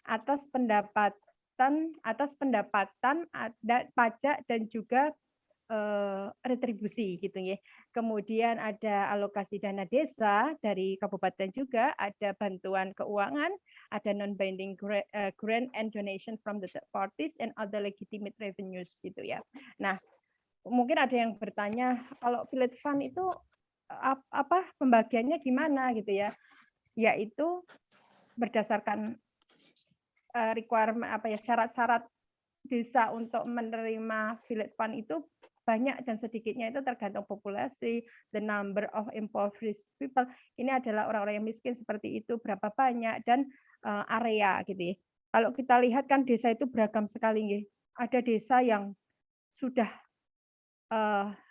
atas pendapatan ada pajak dan juga retribusi gitu ya. Kemudian ada alokasi dana desa dari kabupaten juga, ada bantuan keuangan, ada non-binding grant and donation from the third parties and other legitimate revenues gitu ya. Nah, mungkin ada yang bertanya kalau village fund itu apa pembagiannya gimana gitu ya? Yaitu berdasarkan requirement syarat-syarat desa untuk menerima village fund itu banyak dan sedikitnya itu tergantung populasi, the number of impoverished people. Ini adalah orang-orang yang miskin seperti itu berapa banyak dan area gitu ya. Kalau kita lihat kan desa itu beragam sekali nggih. Ada desa yang sudah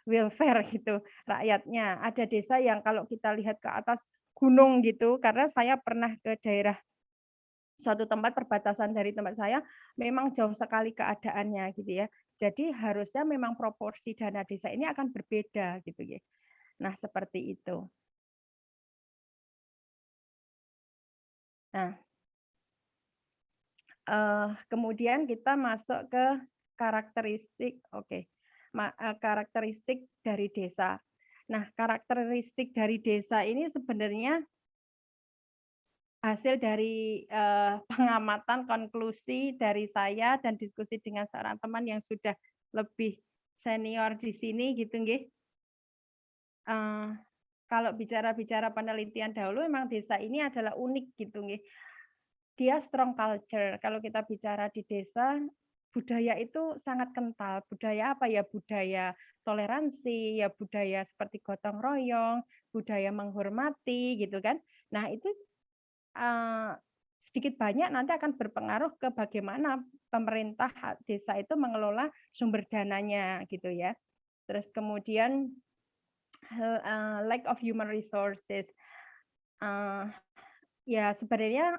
welfare gitu rakyatnya. Ada desa yang kalau kita lihat ke atas gunung gitu, karena saya pernah ke daerah suatu tempat perbatasan dari tempat saya, memang jauh sekali keadaannya gitu ya. Jadi harusnya memang proporsi dana desa ini akan berbeda gitu ya. Nah, seperti itu. Nah, kemudian kita masuk ke karakteristik, oke. Karakteristik dari desa. Nah, karakteristik dari desa ini sebenarnya hasil dari pengamatan konklusi dari saya dan diskusi dengan seorang teman yang sudah lebih senior di sini gitu nggih. Kalau bicara-bicara penelitian dahulu memang desa ini adalah unik gitu nggih. Dia strong culture. Kalau kita bicara di desa, budaya itu sangat kental. Budaya apa ya? Budaya toleransi, ya budaya seperti gotong royong, budaya menghormati gitu kan. Nah, itu sedikit banyak nanti akan berpengaruh ke bagaimana pemerintah desa itu mengelola sumber dananya gitu ya. Terus kemudian lack of human resources. Ya sebenarnya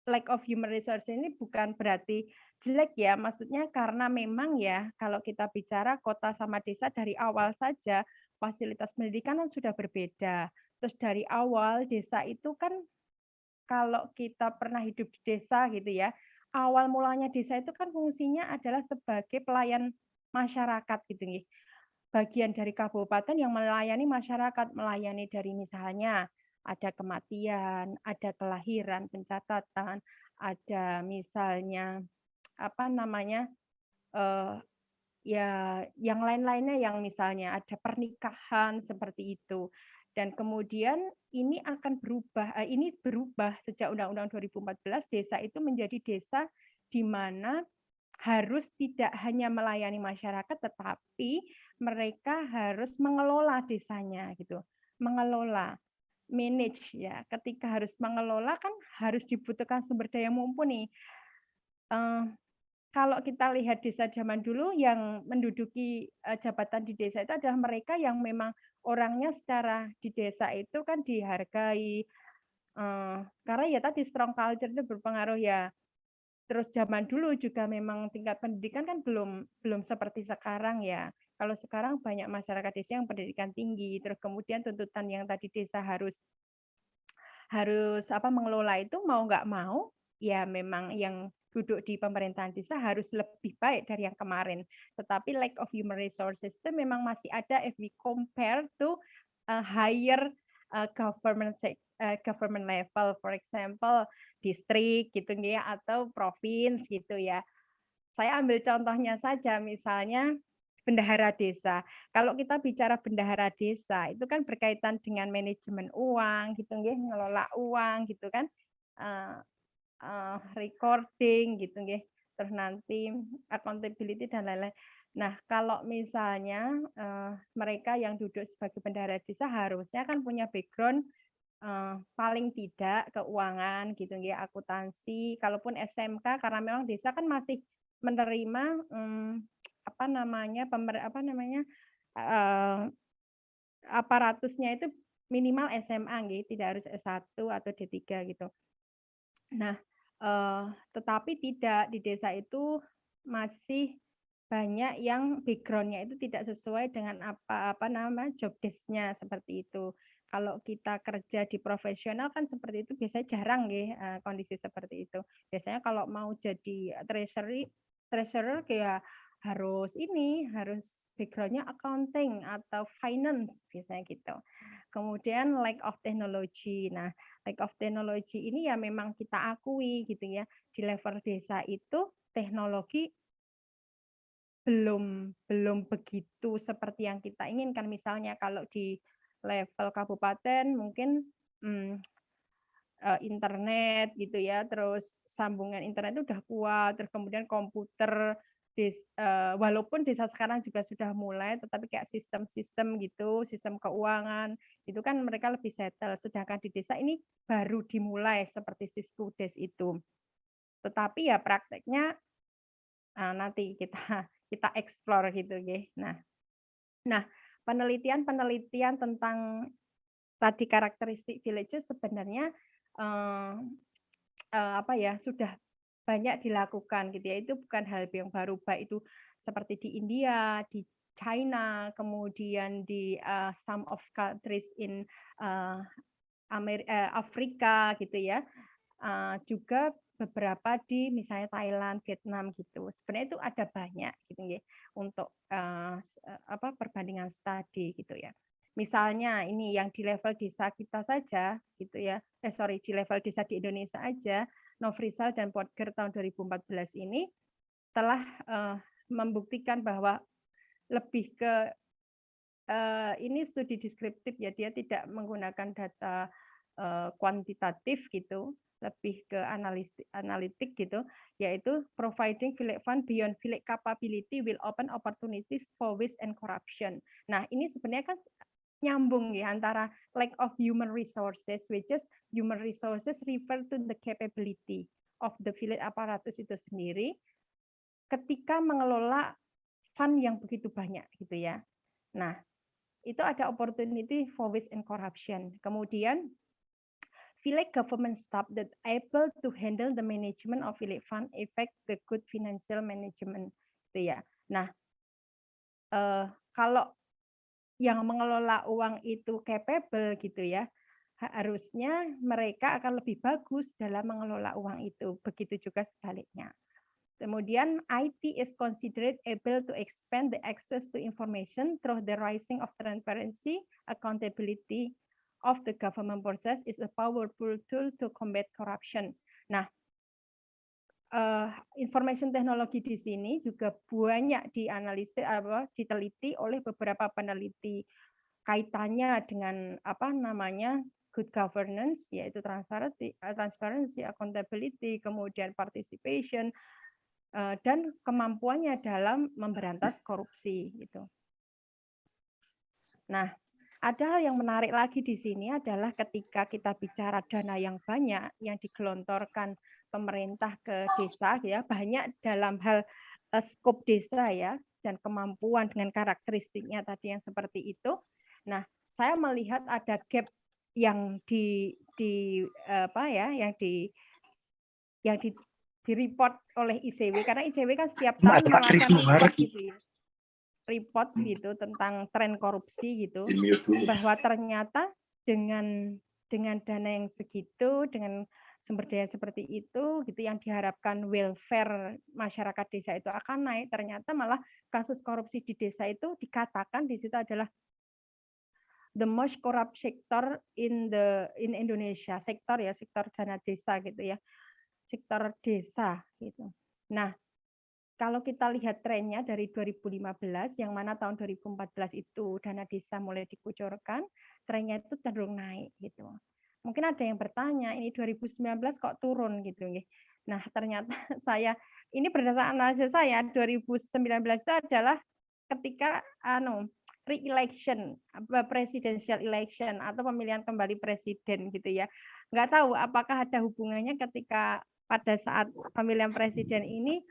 lack of human resources ini bukan berarti jelek ya, maksudnya karena memang ya kalau kita bicara kota sama desa dari awal saja fasilitas pendidikan kan sudah berbeda. Terus dari awal desa itu kan kalau kita pernah hidup di desa gitu ya, awal mulanya desa itu kan fungsinya adalah sebagai pelayan masyarakat gitu nih. Bagian dari kabupaten yang melayani masyarakat, melayani dari misalnya ada kematian, ada kelahiran, pencatatan, ada misalnya apa namanya ya yang lain-lainnya yang misalnya ada pernikahan seperti itu. Dan kemudian ini akan berubah, ini berubah sejak Undang-Undang 2014 desa itu menjadi desa di mana harus tidak hanya melayani masyarakat tetapi mereka harus mengelola desanya gitu. Mengelola, manage ya. Ketika harus mengelola kan harus dibutuhkan sumber daya mumpuni. Kalau kita lihat desa zaman dulu yang menduduki jabatan di desa itu adalah mereka yang memang orangnya secara di desa itu kan dihargai, karena ya tadi strong culture itu berpengaruh ya. Terus zaman dulu juga memang tingkat pendidikan kan belum seperti sekarang ya. Kalau sekarang banyak masyarakat desa yang pendidikan tinggi, terus kemudian tuntutan yang tadi desa harus harus mengelola itu mau nggak mau, ya memang yang duduk di pemerintahan desa harus lebih baik dari yang kemarin. Tetapi lack of human resources itu memang masih ada if we compare to higher government level, for example, distrik gitu ya atau provinsi gitu ya. Saya ambil contohnya saja, misalnya bendahara desa. Kalau kita bicara bendahara desa, itu kan berkaitan dengan manajemen uang, gitu nggih, ngelola uang, gitu kan, recording, gitu nggih, terus nanti accountability dan lain-lain. Nah, kalau misalnya mereka yang duduk sebagai bendahara desa harusnya kan punya background paling tidak keuangan, gitu nggih, akuntansi, kalaupun SMK karena memang desa kan masih menerima aparatusnya itu minimal SMA nggih, tidak harus S1 atau D3 gitu. Nah, tetapi tidak di desa itu masih banyak yang background-nya itu tidak sesuai dengan job desk-nya seperti itu. kalau kita kerja di profesional kan seperti itu biasanya jarang ya kondisi seperti itu. Biasanya kalau mau jadi treasurer kayak harus background-nya accounting atau finance biasanya gitu. Kemudian lack of technology. Nah, lack of technology ini ya memang kita akui gitu ya. Di level desa itu teknologi belum begitu seperti yang kita inginkan. Misalnya kalau di level kabupaten mungkin internet gitu ya, terus sambungan internet itu udah kuat, terus kemudian komputer, walaupun desa sekarang juga sudah mulai, tetapi kayak sistem-sistem gitu, sistem keuangan, itu kan mereka lebih settle. Sedangkan di desa ini baru dimulai seperti Siskudes itu. Tetapi ya prakteknya nanti kita kita explore gitu ya. Nah, penelitian-penelitian tentang tadi karakteristik villages sebenarnya apa ya sudah banyak dilakukan gitu ya. Itu bukan hal yang baru, baik itu seperti di India, di China, kemudian di some of countries in Afrika gitu ya. Juga beberapa di misalnya Thailand, Vietnam gitu. Sebenarnya itu ada banyak gitu ya untuk perbandingan studi gitu ya. Misalnya ini yang di level desa kita saja gitu ya. Di level desa di Indonesia aja, Nofrisal dan Podger tahun 2014 ini telah membuktikan bahwa lebih ke ini studi deskriptif ya, dia tidak menggunakan data kuantitatif gitu, lebih ke analitik gitu, yaitu providing village fund beyond village capability will open opportunities for waste and corruption. Nah, ini sebenarnya kan nyambung ya antara lack of human resources, which is human resources refer to the capability of the village apparatus itu sendiri ketika mengelola fund yang begitu banyak gitu ya. Nah, itu ada opportunity for waste and corruption. Kemudian village government staff that able to handle the management of village fund effect the good financial management gitu ya. Nah, kalau yang mengelola uang itu capable gitu ya, harusnya mereka akan lebih bagus dalam mengelola uang itu. Begitu juga sebaliknya. Kemudian IT is considered able to expand the access to information through the rising of transparency, accountability of the government process is a powerful tool to combat corruption. Nah, information technology di sini juga banyak dianalisis diteliti oleh beberapa peneliti kaitannya dengan good governance, yaitu transparency, accountability, kemudian participation, dan kemampuannya dalam memberantas korupsi gitu. Nah, ada hal yang menarik lagi di sini adalah ketika kita bicara dana yang banyak yang digelontorkan pemerintah ke desa ya, banyak dalam hal skop desa ya dan kemampuan dengan karakteristiknya tadi yang seperti itu. Nah, saya melihat ada gap yang di report oleh ICW karena ICW kan setiap tahun melakukan report gitu ya. Report gitu tentang tren korupsi gitu, bahwa ternyata dengan dana yang segitu, dengan sumber daya seperti itu gitu yang diharapkan welfare masyarakat desa itu akan naik, ternyata malah kasus korupsi di desa itu dikatakan di situ adalah the most corrupt sector in Indonesia, sektor dana desa gitu ya. Sektor desa gitu. Nah, kalau kita lihat trennya dari 2015, yang mana tahun 2014 itu dana desa mulai dikucurkan, trennya itu cenderung naik gitu. Mungkin ada yang bertanya, ini 2019 kok turun gitu. Nah, ternyata ini berdasarkan analisis saya, 2019 itu adalah ketika re-election, presidential election atau pemilihan kembali presiden gitu ya. Nggak tahu apakah ada hubungannya ketika pada saat pemilihan presiden ini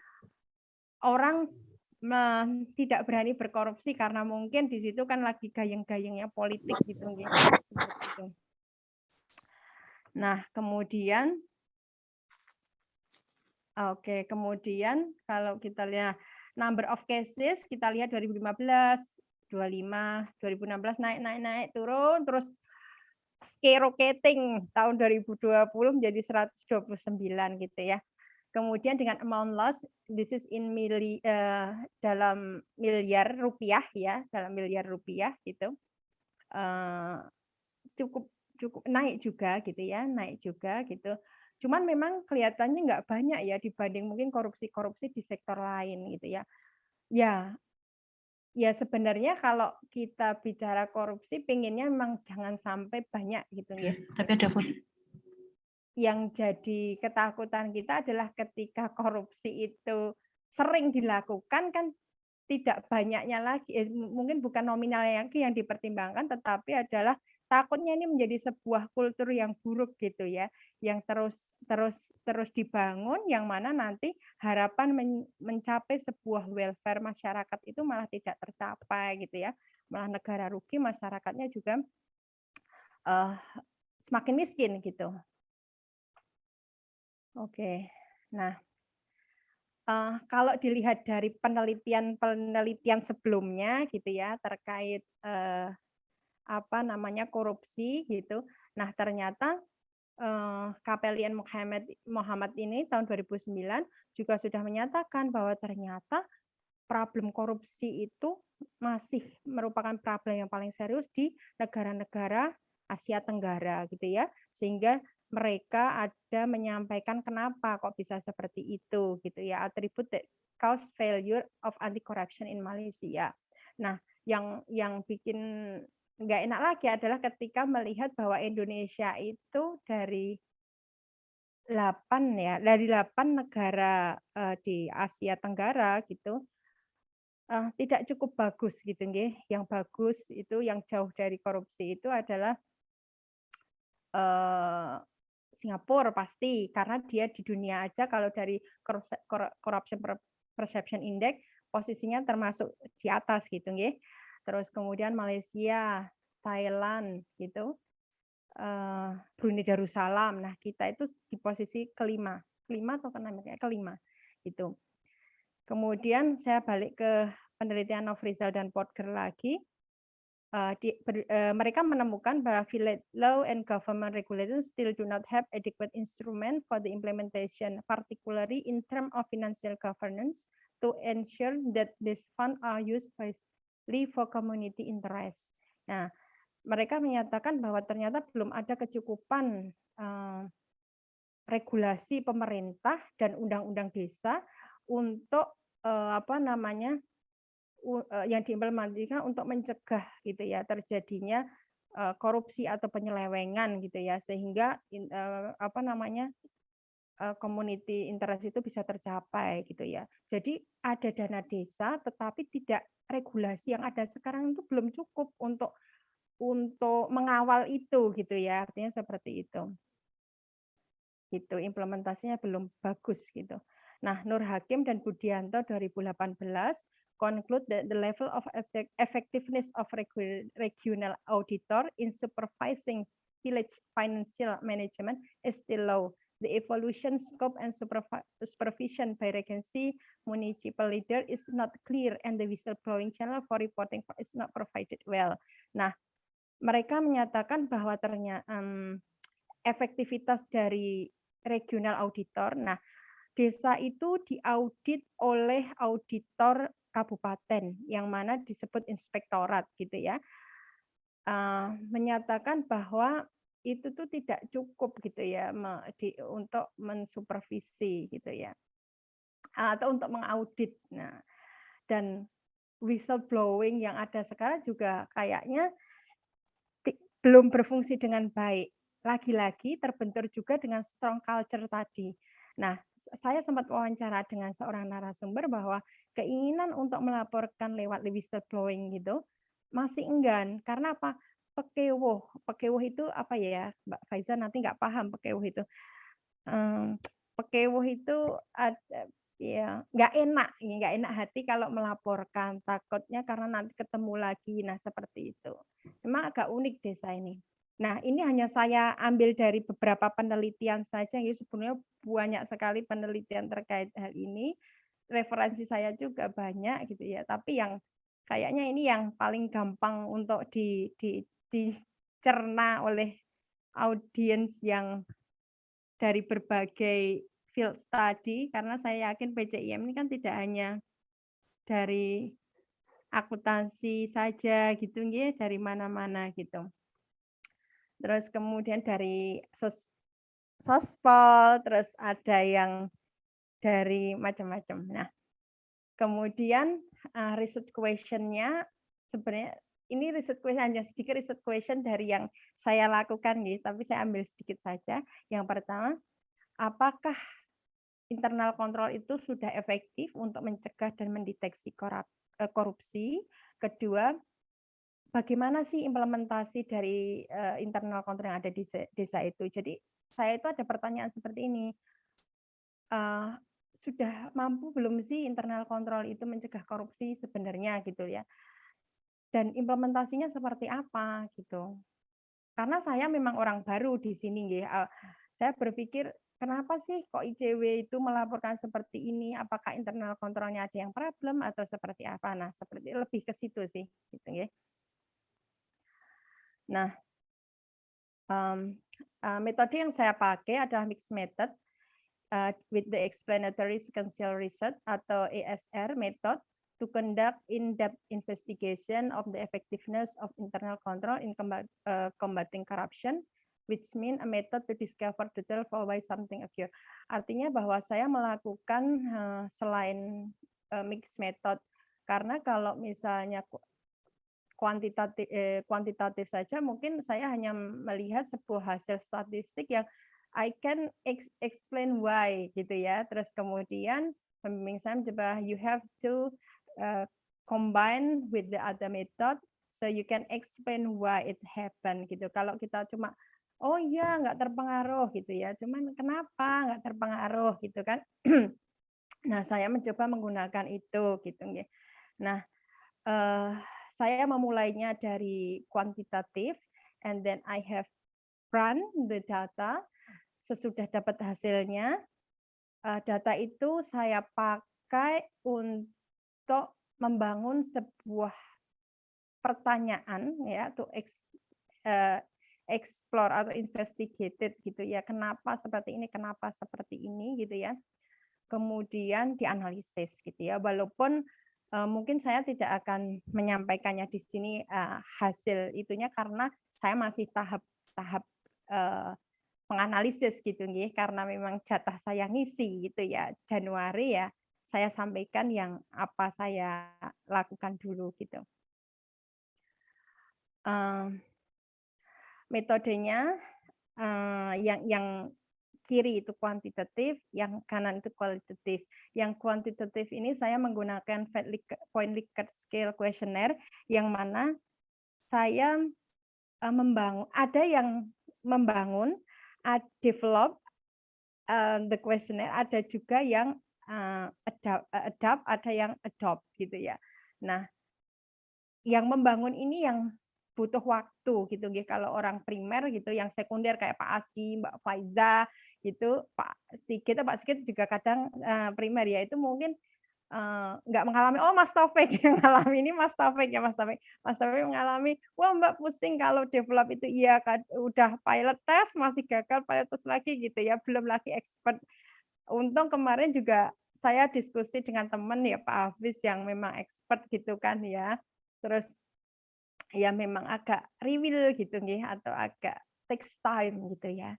orang tidak berani berkorupsi karena mungkin di situ kan lagi gayeng-gayengnya politik gitu. Nah, kemudian kalau kita lihat number of cases, kita lihat 2015, 25, 2016 naik turun terus skyrocketing tahun 2020 menjadi 129 gitu ya. Kemudian dengan amount loss, this is in dalam miliar rupiah ya, dalam miliar rupiah gitu. Cukup cukup naik juga gitu ya, naik juga gitu. Cuman memang kelihatannya nggak banyak ya dibanding mungkin korupsi-korupsi di sektor lain gitu ya. Ya, ya sebenarnya kalau kita bicara korupsi pengennya memang jangan sampai banyak gitu ya. Tapi ada foto. Yang jadi ketakutan kita adalah ketika korupsi itu sering dilakukan kan tidak banyaknya lagi, mungkin bukan nominalnya lagi yang dipertimbangkan, tetapi adalah takutnya ini menjadi sebuah kultur yang buruk gitu ya, yang terus terus terus dibangun, yang mana nanti harapan mencapai sebuah welfare masyarakat itu malah tidak tercapai gitu ya, malah negara rugi, masyarakatnya juga semakin miskin gitu. Oke, nah kalau dilihat dari penelitian sebelumnya gitu ya terkait apa namanya korupsi gitu. Nah ternyata KPLIN Muhammad ini tahun 2009 juga sudah menyatakan bahwa ternyata problem korupsi itu masih merupakan problem yang paling serius di negara-negara Asia Tenggara gitu ya, sehingga mereka ada menyampaikan kenapa kok bisa seperti itu gitu ya, atribut that cause failure of anti corruption in Malaysia. Nah, yang bikin nggak enak lagi adalah ketika melihat bahwa Indonesia itu dari 8 negara di Asia Tenggara gitu tidak cukup bagus gitu nggih. Yang bagus itu yang jauh dari korupsi itu adalah Singapura pasti, karena dia di dunia aja kalau dari Corruption Perception Index posisinya termasuk di atas gitu nggih. Terus kemudian Malaysia, Thailand gitu, Brunei Darussalam. Nah, kita itu di posisi kelima atau keenam ya? Kelima gitu. Kemudian saya balik ke penelitian Nofrizal dan Podger lagi. Mereka menemukan bahwa village law and government regulations still do not have adequate instrument for the implementation, particularly in terms of financial governance, to ensure that these funds are used wisely for community interest. Nah, mereka menyatakan bahwa ternyata belum ada kecukupan regulasi pemerintah dan undang-undang desa untuk yang diimplementasikan untuk mencegah gitu ya terjadinya korupsi atau penyelewengan gitu ya, sehingga community interest itu bisa tercapai gitu ya. Jadi ada dana desa tetapi tidak regulasi yang ada sekarang itu belum cukup untuk mengawal itu gitu ya, artinya seperti itu. Gitu, implementasinya belum bagus gitu. Nah, Nur Hakim dan Budianto 2018 conclude that the level of effectiveness of regional auditor in supervising village financial management is still low. The evaluation scope and supervision by regency municipal leader is not clear and the whistleblowing channel for reporting is not provided well. Nah, mereka menyatakan bahwa ternyata efektivitas dari regional auditor. Nah, desa itu diaudit oleh auditor kabupaten yang mana disebut inspektorat gitu ya. Menyatakan bahwa itu tuh tidak cukup gitu ya untuk mensupervisi gitu ya. Atau untuk mengaudit. Nah, dan whistleblowing yang ada sekarang juga kayaknya belum berfungsi dengan baik. Lagi-lagi terbentur juga dengan strong culture tadi. Nah, saya sempat wawancara dengan seorang narasumber bahwa keinginan untuk melaporkan lewat whistleblowing gitu masih enggan. Karena apa? Pekewuh. Pekewuh itu apa ya, Mbak Faiza nanti nggak paham pekewuh itu. Pekewuh itu ya nggak enak hati kalau melaporkan, takutnya karena nanti ketemu lagi. Nah, seperti itu. Memang agak unik desa ini. Nah, ini hanya saya ambil dari beberapa penelitian saja, ya sebenarnya banyak sekali penelitian terkait hal ini. Referensi saya juga banyak gitu ya, tapi yang kayaknya ini yang paling gampang untuk dicerna oleh audiens yang dari berbagai field study, karena saya yakin PCIM ini kan tidak hanya dari akuntansi saja gitu nggih, dari mana-mana gitu. Terus kemudian dari sospol, terus ada yang dari macam-macam. Nah, kemudian research question-nya sebenarnya ini research question hanya sedikit research question dari yang saya lakukan nih, tapi saya ambil sedikit saja. Yang pertama, apakah internal control itu sudah efektif untuk mencegah dan mendeteksi korupsi? Kedua, bagaimana sih implementasi dari internal control yang ada di desa itu? Jadi saya itu ada pertanyaan seperti ini. Sudah mampu belum sih internal control itu mencegah korupsi sebenarnya gitu ya? Dan implementasinya seperti apa gitu? Karena saya memang orang baru di sini nggih. Saya berpikir kenapa sih kok ICW itu melaporkan seperti ini? Apakah internal kontrolnya ada yang problem atau seperti apa? Nah, seperti lebih ke situ sih gitu nggih. Nah, metode yang saya pakai adalah mixed method with the explanatory sequential research atau ESR method to conduct in-depth investigation of the effectiveness of internal control in combating corruption, which mean a method to discover detail for why something occur. Artinya bahwa saya melakukan selain mixed method, karena kalau misalnya kuantitatif saja mungkin saya hanya melihat sebuah hasil statistik yang I can explain why gitu ya. Terus kemudian pembimbing saya mencoba you have to combine with the other method so you can explain why it happen gitu. Kalau kita cuma oh iya nggak terpengaruh gitu ya, cuman kenapa nggak terpengaruh gitu kan. Nah, saya mencoba menggunakan itu gitu. Nah, saya memulainya dari kuantitatif and then I have run the data. Sesudah dapat hasilnya, data itu saya pakai untuk membangun sebuah pertanyaan ya, to explore atau investigated gitu ya, kenapa seperti ini gitu ya. Kemudian dianalisis gitu ya, walaupun mungkin saya tidak akan menyampaikannya di sini hasil itunya karena saya masih tahap penganalisis gitu nggih, karena memang jatah saya ngisi gitu ya. Januari ya saya sampaikan yang apa saya lakukan dulu gitu. Metodenya yang kiri itu kuantitatif, yang kanan itu kualitatif. Yang kuantitatif ini saya menggunakan point Likert scale questionnaire yang mana saya membangun, ada yang membangun, develop the questionnaire, ada juga yang adapt, ada yang adopt gitu ya. Nah, yang membangun ini yang butuh waktu gitu nggih, kalau orang primer gitu, yang sekunder kayak Pak Aski, Mbak Faiza gitu, Pak Sigit juga kadang primer ya, itu mungkin nggak mengalami, oh Mas Taufik yang mengalami ini Mas Taufik ya Mas Taufik. Mas Taufik mengalami, wah Mbak pusing kalau develop itu iya udah pilot test masih gagal pilot test lagi gitu ya, belum lagi expert. Untung kemarin juga saya diskusi dengan teman ya Pak Hafiz yang memang expert gitu kan ya. Terus ya memang agak riwil gitu nggih atau agak takes time gitu ya.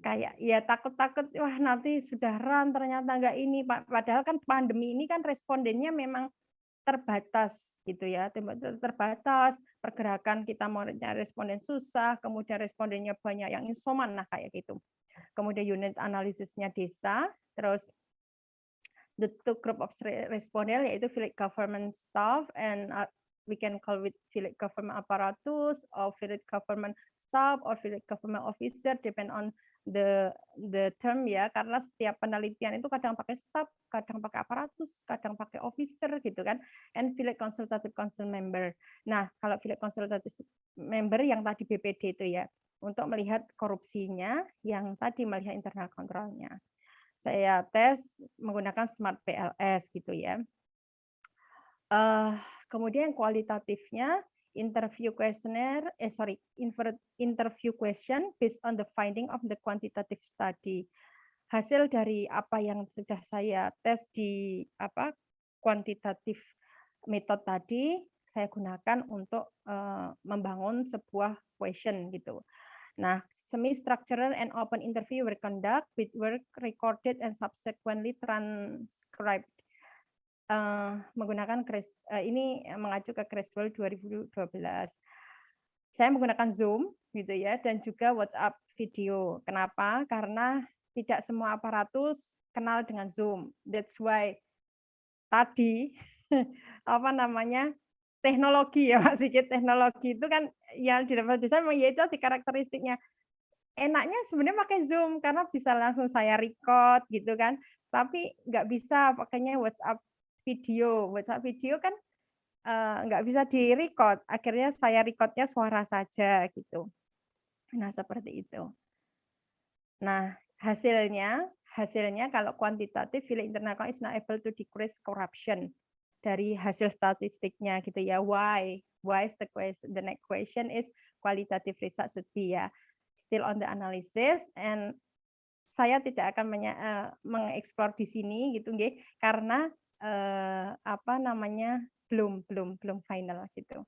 Kayak ya takut-takut wah nanti sudah run ternyata enggak ini padahal kan pandemi ini kan respondennya memang terbatas gitu ya, terbatas, pergerakan kita mau nyari responden susah, kemudian respondennya banyak yang isoman, nah kayak gitu. Kemudian unit analisisnya desa, terus the two group of respondent yaitu village government staff and we can call it village government apparatus or village government staff or village government officer depend on the term ya, karena setiap penelitian itu kadang pakai staff, kadang pakai aparatus, kadang pakai officer gitu kan, and village consultative council member. Nah, kalau village consultative member yang tadi BPD itu ya, untuk melihat korupsinya, yang tadi melihat internal kontrolnya. Saya tes menggunakan Smart PLS gitu ya. Kemudian kualitatifnya interview question based on the finding of the quantitative study. Hasil dari apa yang sudah saya tes di kuantitatif metode tadi, saya gunakan untuk membangun sebuah question gitu. Nah, semi-structural and open interview were conducted with work recorded and subsequently transcribed. Menggunakan ini mengacu ke Creswell 2012. Saya menggunakan Zoom gitu ya, dan juga WhatsApp video. Kenapa? Karena tidak semua aparatus kenal dengan Zoom. That's why tadi teknologi ya Pak Sigit, teknologi itu kan yang di level desain yaitu di karakteristiknya. Enaknya sebenarnya pakai Zoom karena bisa langsung saya record gitu kan, tapi nggak bisa pakainya WhatsApp video. WhatsApp video kan nggak bisa di-record, akhirnya saya recordnya suara saja gitu. Nah, seperti itu. Nah, hasilnya kalau kuantitatif, Philip Internal is not able to decrease corruption dari hasil statistiknya gitu ya. Why is the question? The next question is qualitative research should be ya still on the analysis, and saya tidak akan mengeksplor di sini gitu nggih, karena belum final gitu.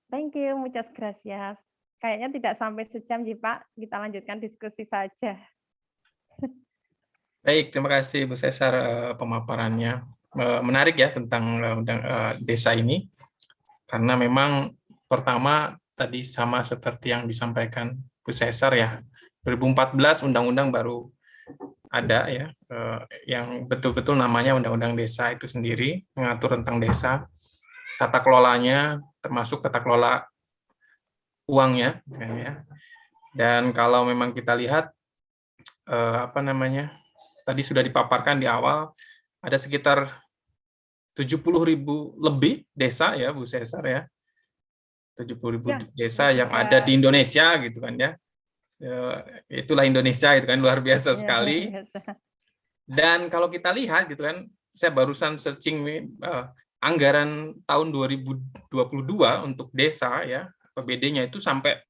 Thank you, muchas gracias. Kayaknya tidak sampai sejam sih Pak, kita lanjutkan diskusi saja. Baik, terima kasih Bu Cesar pemaparannya. Menarik ya tentang desa ini, karena memang pertama tadi sama seperti yang disampaikan Bu Cesar ya, 2014 undang-undang baru ada ya, yang betul-betul namanya Undang-Undang Desa itu sendiri, mengatur tentang desa, tata kelolanya, termasuk tata kelola uangnya, ya. Dan kalau memang kita lihat tadi sudah dipaparkan di awal, ada sekitar 70.000 lebih desa ya Bu Cesar ya, 70.000 ya, desa yang ada di Indonesia gitu kan ya. Itulah Indonesia itu kan, luar biasa sekali. Dan kalau kita lihat gitu kan, saya barusan searching anggaran tahun 2022 untuk desa ya, APBD-nya itu sampai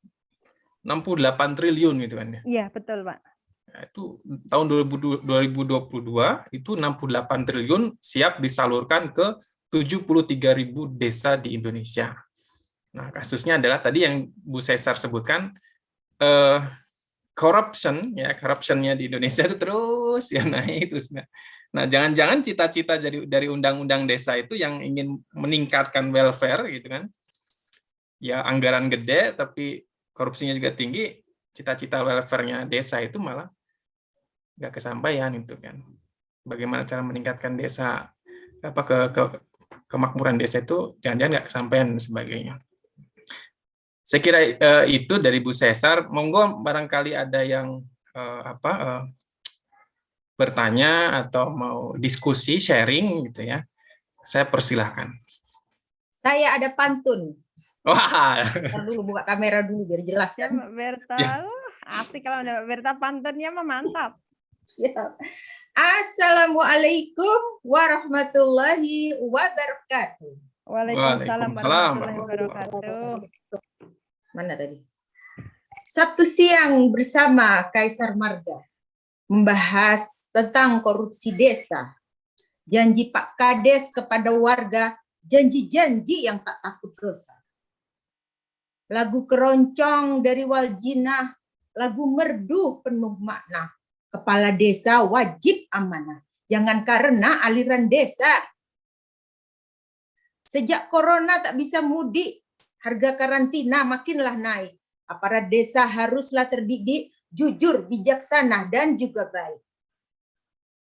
68 triliun gitu kan ya. Iya, betul, Pak. Nah, itu tahun 2022 itu 68 triliun siap disalurkan ke 73.000 desa di Indonesia. Nah, kasusnya adalah tadi yang Bu Cesar sebutkan, corruption-nya di Indonesia itu terus ya naik terus. Nah, jangan-jangan cita-cita dari undang-undang desa itu yang ingin meningkatkan welfare gitu kan. Ya anggaran gede tapi korupsinya juga tinggi, cita-cita welfare-nya desa itu malah nggak kesampaian itu kan. Bagaimana cara meningkatkan desa kemakmuran desa itu jangan-jangan nggak kesampaian dan sebagainya. Saya kira itu dari Bu Cesar. Monggo barangkali ada yang bertanya atau mau diskusi, sharing gitu ya. Saya persilahkan. Saya ada pantun. Wah. Dulu buka kamera dulu biar jelas kan. Mbak Berta, ya. Asik kalau Mbak Berta pantunnya mah mantap. Ya. Assalamualaikum warahmatullahi wabarakatuh. Waalaikumsalam warahmatullahi wabarakatuh. Mana tadi? Sabtu siang bersama Kaisar Marga membahas tentang korupsi desa. Janji Pak Kades kepada warga, janji-janji yang tak takut dosa. Lagu keroncong dari Waljina, lagu merdu penuh makna. Kepala desa wajib amanah, jangan karena aliran desa. Sejak corona tak bisa mudik, harga karantina makinlah naik. Aparat desa haruslah terdidik, jujur, bijaksana, dan juga baik.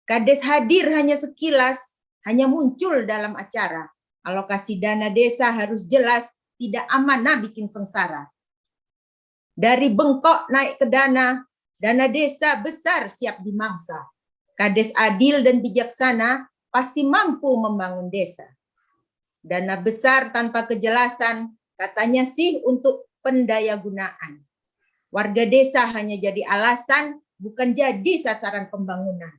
Kades hadir hanya sekilas, hanya muncul dalam acara. Alokasi dana desa harus jelas, tidak amanah bikin sengsara. Dari bengkok naik ke dana desa besar siap dimangsa. Kades adil dan bijaksana pasti mampu membangun desa. Dana besar tanpa kejelasan, katanya sih untuk pendayagunaan. Warga desa hanya jadi alasan, bukan jadi sasaran pembangunan.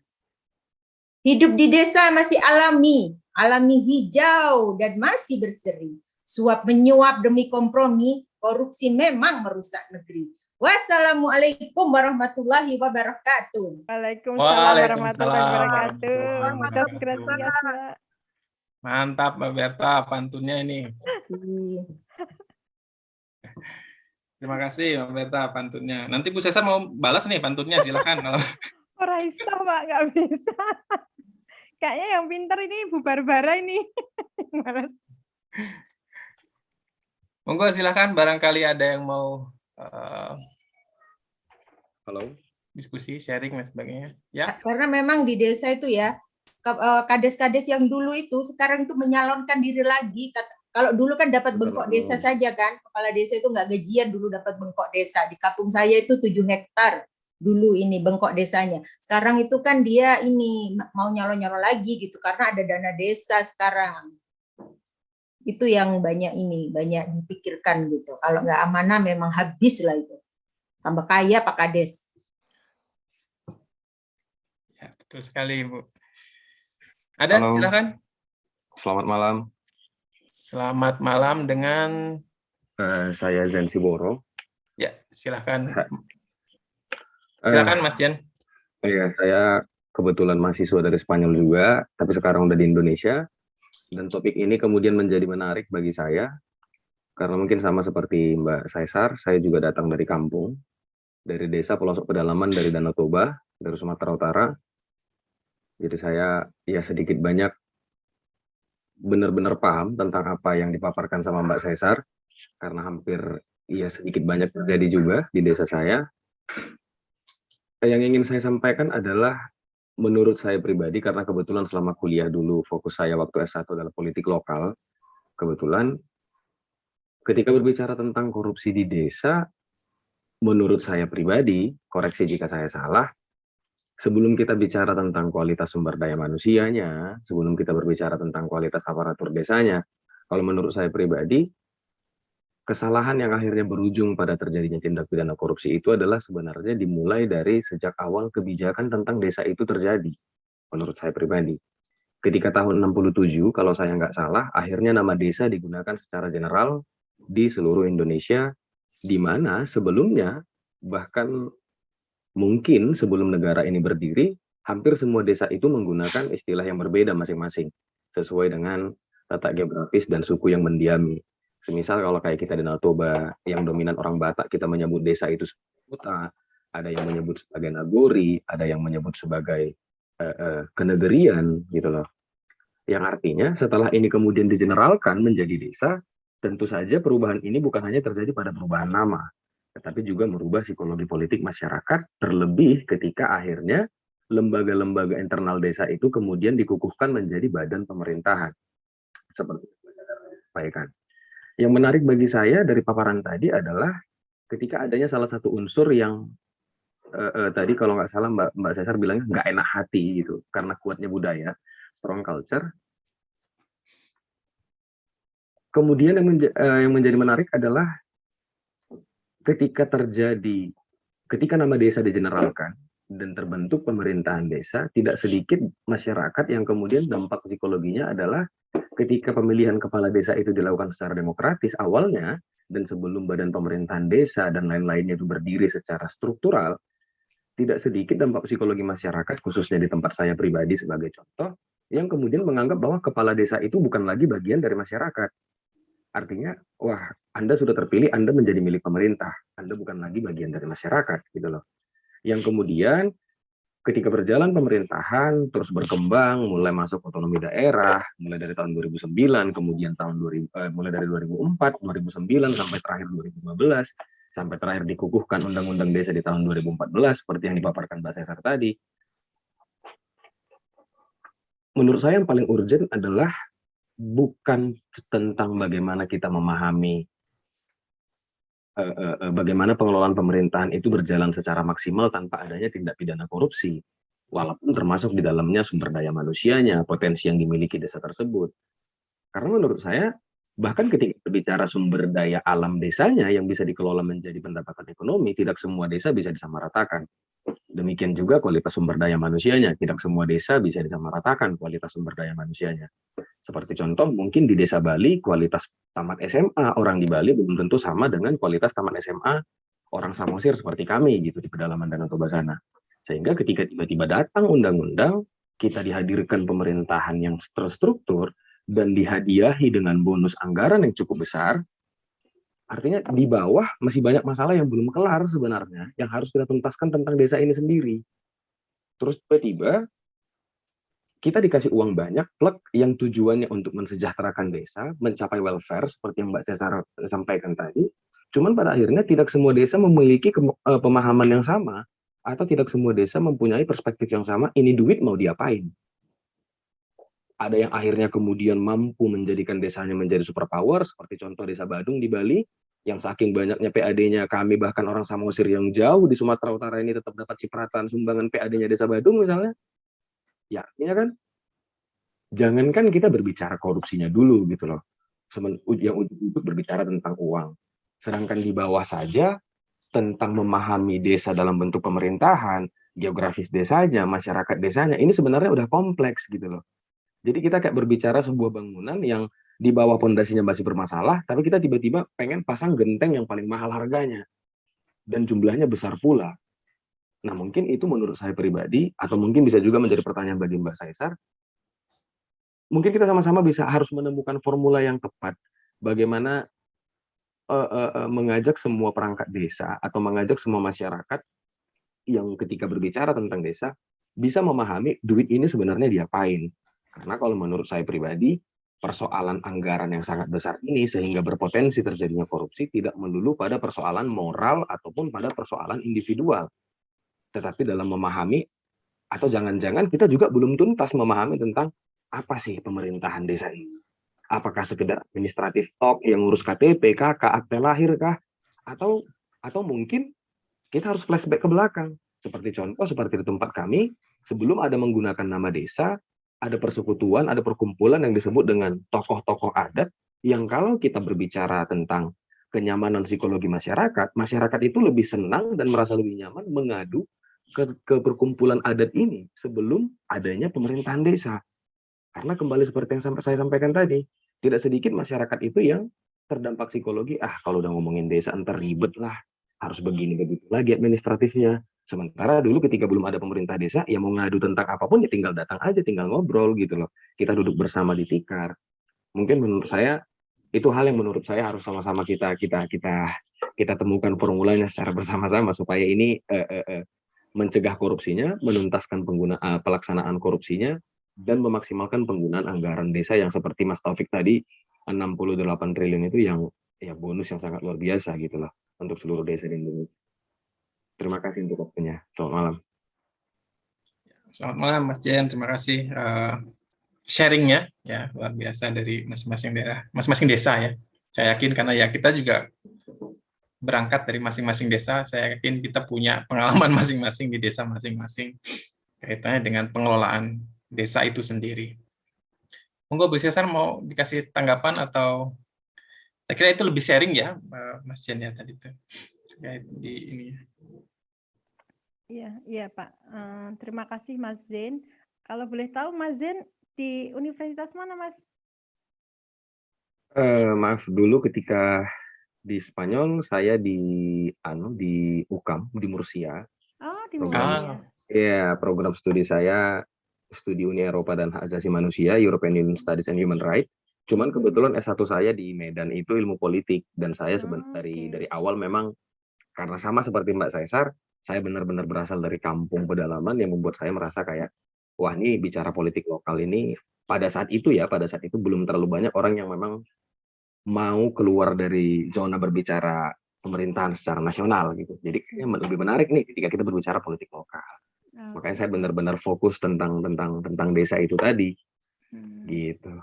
Hidup di desa masih alami hijau dan masih berseri. Suap menyuap demi kompromi, korupsi memang merusak negeri. Wassalamualaikum warahmatullahi wabarakatuh. Waalaikumsalam warahmatullahi wabarakatuh. Waalaikumsalam Muchas warahmatullahi gracias, Mbak. Mantap, Mbak Berta, pantunnya ini. Terima kasih, Mbak Berta, pantunnya. Nanti Bu Cesar mau balas nih pantunnya, silakan. Kalau Raisa, Pak, nggak bisa. Kayaknya yang pintar ini Bu Barbara ini. monggo silakan, barangkali ada yang mau Halo. diskusi, sharing dan sebagainya. Ya. Karena memang di desa itu ya, kades-kades yang dulu itu sekarang itu menyalonkan diri lagi. Kalau dulu kan dapat bengkok desa saja kan, kepala desa itu nggak gajian, dulu dapat bengkok desa. Di kampung saya itu 7 hektar dulu ini bengkok desanya. Sekarang itu kan dia ini mau nyalon-nyalon lagi gitu karena ada dana desa sekarang. Itu yang banyak dipikirkan gitu. Kalau nggak amanah memang habis lah itu. Tambah kaya Pak Kades. Ya, betul sekali, Bu. Ada, Halo. silakan. Selamat malam. Selamat malam dengan Saya Zen Siboro. ya, silakan. Eh, Silakan Mas Jan. Iya, saya kebetulan mahasiswa dari Spanyol juga, tapi sekarang udah di Indonesia. Dan topik ini kemudian menjadi menarik bagi saya, karena mungkin sama seperti Mbak Caesar, saya juga datang dari kampung, dari desa pelosok pedalaman dari Danau Toba, dari Sumatera Utara. Jadi saya ya sedikit banyak benar-benar paham tentang apa yang dipaparkan sama Mbak Caesar, karena hampir ya sedikit banyak terjadi juga di desa saya. Yang ingin saya sampaikan adalah menurut saya pribadi, karena kebetulan selama kuliah dulu fokus saya waktu S1 adalah politik lokal, kebetulan ketika berbicara tentang korupsi di desa, menurut saya pribadi, koreksi jika saya salah, sebelum kita bicara tentang kualitas sumber daya manusianya, sebelum kita berbicara tentang kualitas aparatur desanya, kalau menurut saya pribadi, kesalahan yang akhirnya berujung pada terjadinya tindak pidana korupsi itu adalah sebenarnya dimulai dari sejak awal kebijakan tentang desa itu terjadi, menurut saya pribadi. Ketika tahun 67, kalau saya nggak salah, akhirnya nama desa digunakan secara general di seluruh Indonesia, di mana sebelumnya, bahkan mungkin sebelum negara ini berdiri, hampir semua desa itu menggunakan istilah yang berbeda masing-masing, sesuai dengan tata geografis dan suku yang mendiami. Semisal kalau kayak kita di Danau Toba, yang dominan orang Batak, kita menyebut desa itu sebagai kota, ada yang menyebut sebagai nagori, ada yang menyebut sebagai kenegerian, gitu loh. Yang artinya setelah ini kemudian digeneralkan menjadi desa, tentu saja perubahan ini bukan hanya terjadi pada perubahan nama, tetapi juga merubah psikologi politik masyarakat, terlebih ketika akhirnya lembaga-lembaga internal desa itu kemudian dikukuhkan menjadi badan pemerintahan. Seperti yang saya sampaikan. Yang menarik bagi saya dari paparan tadi adalah ketika adanya salah satu unsur yang tadi kalau nggak salah Mbak Caesar bilangnya nggak enak hati gitu, karena kuatnya budaya, strong culture. Kemudian yang menjadi menarik adalah ketika nama desa digeneralkan dan terbentuk pemerintahan desa, tidak sedikit masyarakat yang kemudian dampak psikologinya adalah ketika pemilihan kepala desa itu dilakukan secara demokratis awalnya, dan sebelum badan pemerintahan desa dan lain-lainnya itu berdiri secara struktural, tidak sedikit dampak psikologi masyarakat, khususnya di tempat saya pribadi sebagai contoh, yang kemudian menganggap bahwa kepala desa itu bukan lagi bagian dari masyarakat. Artinya, wah, Anda sudah terpilih, Anda menjadi milik pemerintah, Anda bukan lagi bagian dari masyarakat, gitu loh. Yang kemudian ketika berjalan pemerintahan terus berkembang, mulai masuk otonomi daerah, mulai dari tahun 2009, kemudian mulai dari 2004, 2009 sampai terakhir 2015, sampai terakhir dikukuhkan Undang-Undang Desa di tahun 2014 seperti yang dipaparkan Mbak Caesar tadi. Menurut saya yang paling urgent adalah bukan tentang bagaimana kita memahami bagaimana pengelolaan pemerintahan itu berjalan secara maksimal tanpa adanya tindak pidana korupsi, walaupun termasuk di dalamnya sumber daya manusianya, potensi yang dimiliki desa tersebut. Karena menurut saya, bahkan ketika berbicara sumber daya alam desanya yang bisa dikelola menjadi pendapatan ekonomi, tidak semua desa bisa disamaratakan. Demikian juga kualitas sumber daya manusianya, tidak semua desa bisa disamaratakan kualitas sumber daya manusianya. Seperti contoh, mungkin di desa Bali kualitas tamat SMA orang di Bali belum tentu sama dengan kualitas tamat SMA orang Samosir seperti kami gitu di pedalaman Danau Toba sana. Sehingga ketika tiba-tiba datang undang-undang, kita dihadirkan pemerintahan yang terstruktur dan dihadiahi dengan bonus anggaran yang cukup besar, artinya di bawah masih banyak masalah yang belum kelar sebenarnya, yang harus kita tuntaskan tentang desa ini sendiri. Terus tiba-tiba kita dikasih uang banyak, plek yang tujuannya untuk mensejahterakan desa, mencapai welfare seperti yang Mbak Cesar sampaikan tadi. Cuman pada akhirnya tidak semua desa memiliki pemahaman yang sama, atau tidak semua desa mempunyai perspektif yang sama. Ini duit mau diapain? Ada yang akhirnya kemudian mampu menjadikan desanya menjadi superpower, seperti contoh Desa Badung di Bali, yang saking banyaknya PAD-nya kami bahkan orang Samosir yang jauh di Sumatera Utara ini tetap dapat cipratan sumbangan PAD-nya Desa Badung misalnya. Ya, artinya kan jangankan kita berbicara korupsinya dulu gitu loh. Yang untuk berbicara tentang uang. Sedangkan di bawah saja tentang memahami desa dalam bentuk pemerintahan, geografis desanya, masyarakat desanya, ini sebenarnya udah kompleks gitu loh. Jadi kita kayak berbicara sebuah bangunan yang di bawah pondasinya masih bermasalah, tapi kita tiba-tiba pengen pasang genteng yang paling mahal harganya. Dan jumlahnya besar pula. Nah mungkin itu menurut saya pribadi, atau mungkin bisa juga menjadi pertanyaan bagi Mbak Caesar, mungkin kita sama-sama bisa harus menemukan formula yang tepat bagaimana mengajak semua perangkat desa atau mengajak semua masyarakat yang ketika berbicara tentang desa bisa memahami duit ini sebenarnya diapain. Karena kalau menurut saya pribadi, persoalan anggaran yang sangat besar ini sehingga berpotensi terjadinya korupsi tidak melulu pada persoalan moral ataupun pada persoalan individual. Tetapi dalam memahami, atau jangan-jangan kita juga belum tuntas memahami tentang apa sih pemerintahan desa ini. Apakah sekedar administratif tok yang ngurus KTP, KK, akte lahir kah? Atau mungkin kita harus flashback ke belakang. Seperti contoh, seperti di tempat kami, sebelum ada menggunakan nama desa, ada persekutuan, ada perkumpulan yang disebut dengan tokoh-tokoh adat, yang kalau kita berbicara tentang kenyamanan psikologi masyarakat, masyarakat itu lebih senang dan merasa lebih nyaman mengadu ke perkumpulan adat ini sebelum adanya pemerintahan desa. Karena kembali seperti yang saya sampaikan tadi, tidak sedikit masyarakat itu yang terdampak psikologi, kalau udah ngomongin desa entar ribet lah, harus begini begitu lagi administratifnya. Sementara dulu ketika belum ada pemerintah desa, ya mau ngadu tentang apapun ya tinggal datang aja, tinggal ngobrol gitu loh. Kita duduk bersama di tikar. Mungkin menurut saya itu hal yang menurut saya harus sama-sama kita temukan formulanya secara bersama-sama supaya ini mencegah korupsinya, menuntaskan pelaksanaan korupsinya, dan memaksimalkan penggunaan anggaran desa yang seperti Mas Taufik tadi 68 triliun itu yang ya bonus yang sangat luar biasa gitu loh untuk seluruh desa di Indonesia. Terima kasih untuk waktunya. Selamat malam. Selamat malam Mas Jen, terima kasih sharingnya ya luar biasa dari masing-masing daerah, masing-masing desa ya. Saya yakin karena ya kita juga berangkat dari masing-masing desa, saya yakin kita punya pengalaman masing-masing di desa masing-masing kaitannya dengan pengelolaan desa itu sendiri. Monggo Bu Cesar mau dikasih tanggapan atau saya kira itu lebih sharing ya Mas Jen ya tadi itu. Di ini. Iya Pak. Terima kasih Mas Zain. Kalau boleh tahu Mas Zain di universitas mana Mas? Maaf dulu ketika di Spanyol saya di UKAM di Murcia. Oh, di Program Murcia. ya program studi saya studi Uni Eropa dan Hak Asasi Manusia, European Union Studies and Human Rights. Cuman kebetulan S1 saya di Medan itu ilmu politik dan saya dari awal memang karena sama seperti Mbak Caesar, saya benar-benar berasal dari kampung pedalaman yang membuat saya merasa kayak wah ini bicara politik lokal ini pada saat itu belum terlalu banyak orang yang memang mau keluar dari zona berbicara pemerintahan secara nasional gitu. Jadi kayaknya lebih menarik nih ketika kita berbicara politik lokal. Makanya saya benar-benar fokus tentang desa itu tadi. Gitu.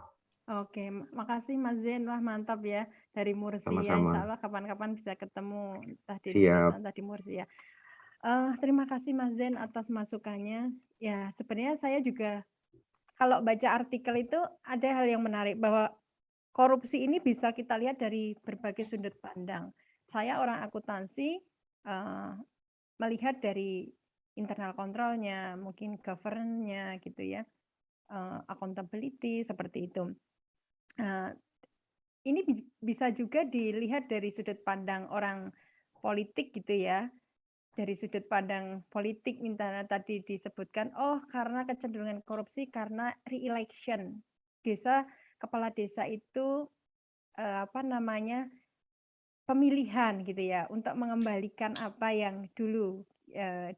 Oke, makasih Mas Zain, wah mantap ya dari Murcia. Sama-sama. Insya Allah kapan-kapan bisa ketemu entah di Siap. desa entah di Murcia. Terima kasih Mas Zain atas masukannya. Ya sebenarnya saya juga kalau baca artikel itu ada hal yang menarik bahwa korupsi ini bisa kita lihat dari berbagai sudut pandang. Saya orang akuntansi melihat dari internal kontrolnya, mungkin governance-nya gitu ya, accountability seperti itu. ini bisa juga dilihat dari sudut pandang orang politik gitu ya. Dari sudut pandang politik, misalnya tadi disebutkan, oh karena kecenderungan korupsi karena re-election. Kepala desa itu pemilihan gitu ya, untuk mengembalikan apa yang dulu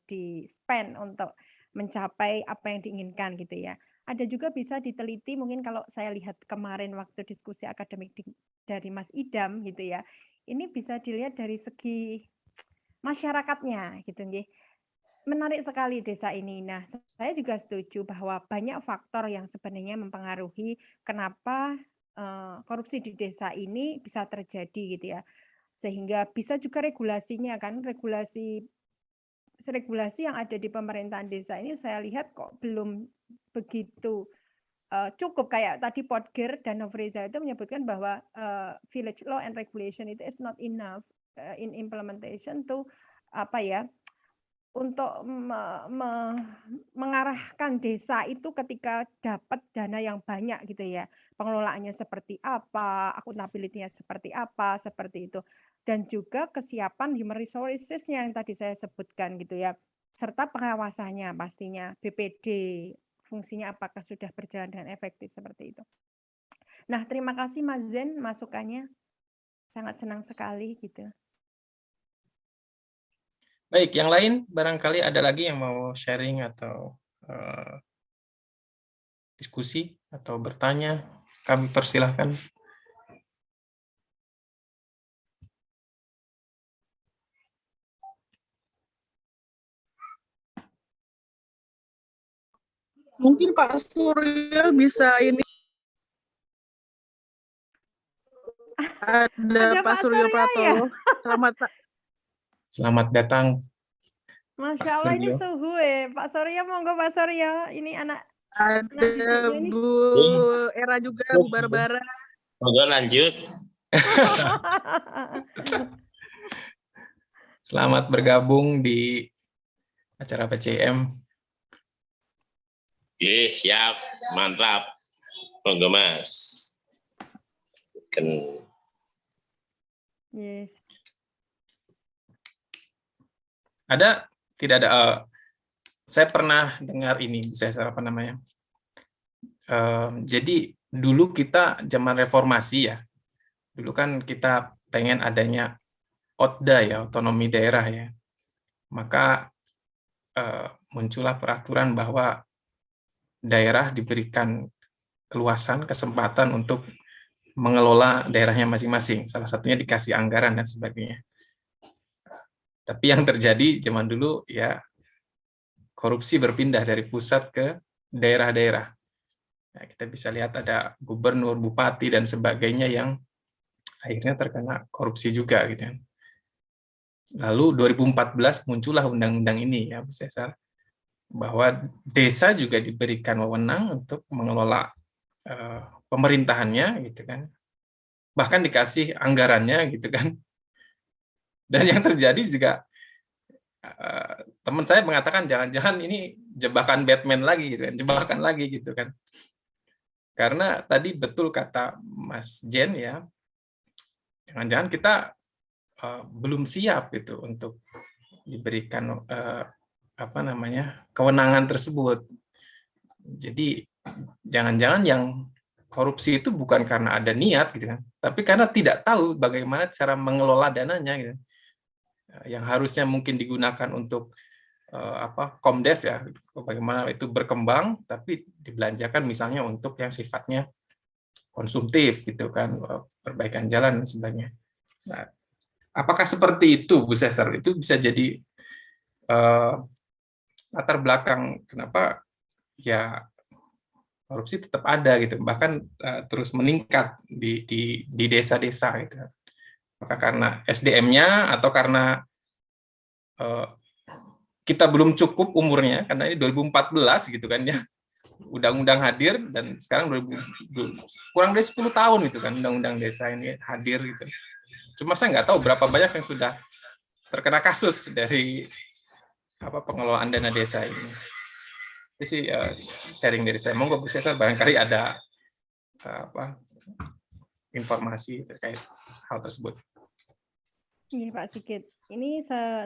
di-spend untuk mencapai apa yang diinginkan gitu ya. Ada juga bisa diteliti, mungkin kalau saya lihat kemarin waktu diskusi akademik dari Mas Idam gitu ya, ini bisa dilihat dari segi masyarakatnya gitu nggih. Menarik sekali desa ini. Nah, saya juga setuju bahwa banyak faktor yang sebenarnya mempengaruhi kenapa korupsi di desa ini bisa terjadi gitu ya. Sehingga bisa juga regulasinya kan, regulasi yang ada di pemerintahan desa ini saya lihat kok belum begitu cukup. Kayak tadi Podger dan Nofreza itu menyebutkan bahwa village law and regulation itu is not enough in implementation to untuk mengarahkan desa itu ketika dapat dana yang banyak gitu ya. Pengelolaannya seperti apa, akuntabilitasnya seperti apa, seperti itu. Dan juga kesiapan human resources-nya yang tadi saya sebutkan gitu ya. Serta pengawasannya pastinya, BPD, fungsinya apakah sudah berjalan dengan efektif seperti itu. Nah, terima kasih Mas Zen masukannya. Sangat senang sekali gitu. Baik, yang lain barangkali ada lagi yang mau sharing atau diskusi atau bertanya, kami persilahkan. Mungkin Pak Surya bisa ini. Ada Pak Surya Pratowo. Ya? Selamat Pak. Selamat datang. Masya Allah, ini suhu Pak Surya, monggo Pak Surya. Ini anak. Ada Bu Era juga, Bu Barbara. Monggo lanjut. Selamat bergabung di acara PCM. Oke, siap, mantap. Monggo Mas. Yes. Tidak ada. Saya pernah dengar ini, saya apa namanya? Jadi dulu kita zaman reformasi ya. Dulu kan kita pengen adanya OTDA ya, otonomi daerah ya. Maka muncullah peraturan bahwa daerah diberikan keluasan, kesempatan untuk mengelola daerahnya masing-masing. Salah satunya dikasih anggaran dan sebagainya. Tapi yang terjadi zaman dulu ya korupsi berpindah dari pusat ke daerah-daerah. Nah, kita bisa lihat ada gubernur, bupati dan sebagainya yang akhirnya terkena korupsi juga gitu. Lalu 2014 muncullah undang-undang ini ya, Bu Cesar, bahwa desa juga diberikan wewenang untuk mengelola pemerintahannya gitu kan. Bahkan dikasih anggarannya gitu kan. Dan yang terjadi juga teman saya mengatakan jangan-jangan ini jebakan Batman lagi gitu kan, jebakan lagi gitu kan. Karena tadi betul kata Mas Jen ya, jangan-jangan kita belum siap gitu untuk diberikan kewenangan tersebut. Jadi jangan-jangan yang korupsi itu bukan karena ada niat gitu kan, tapi karena tidak tahu bagaimana cara mengelola dananya gitu. Yang harusnya mungkin digunakan untuk Komdev ya, bagaimana itu berkembang, tapi dibelanjakan misalnya untuk yang sifatnya konsumtif gitu kan, perbaikan jalan dan sebagainya. Nah, apakah seperti itu Bu Cesar? Itu bisa jadi latar belakang kenapa ya korupsi tetap ada gitu, bahkan terus meningkat di desa-desa gitu. Apakah karena SDM-nya atau karena kita belum cukup umurnya, karena ini 2014 gitu kan ya, undang-undang hadir dan sekarang kurang dari 10 tahun gitu kan undang-undang desa ini hadir gitu. Cuma saya nggak tahu berapa banyak yang sudah terkena kasus dari pengelolaan dana desa ini. Itu sih sharing dari saya. Monggo Bu Cesar, barangkali ada informasi terkait hal tersebut. Iya Pak Sigit, ini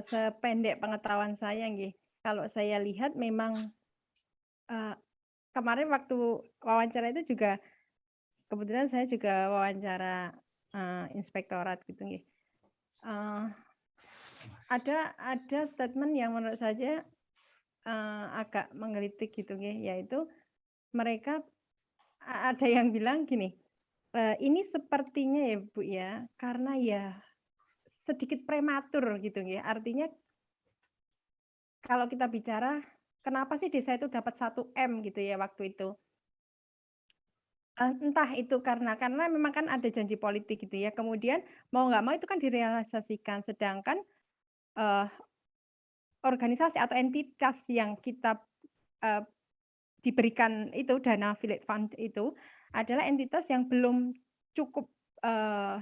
sependek pengetahuan saya nggih. Kalau saya lihat memang kemarin waktu wawancara itu juga kebetulan saya juga wawancara inspektorat gitu nggih. Ada statement yang menurut saya agak menggelitik gitu nggih, yaitu mereka ada yang bilang gini, ini sepertinya ya Bu ya, karena ya sedikit prematur gitu nggih. Artinya kalau kita bicara kenapa sih desa itu dapat 1 M gitu ya waktu itu. Entah itu karena memang kan ada janji politik gitu ya. Kemudian mau nggak mau itu kan direalisasikan. Sedangkan organisasi atau entitas yang kita diberikan itu dana Village Fund itu adalah entitas yang belum cukup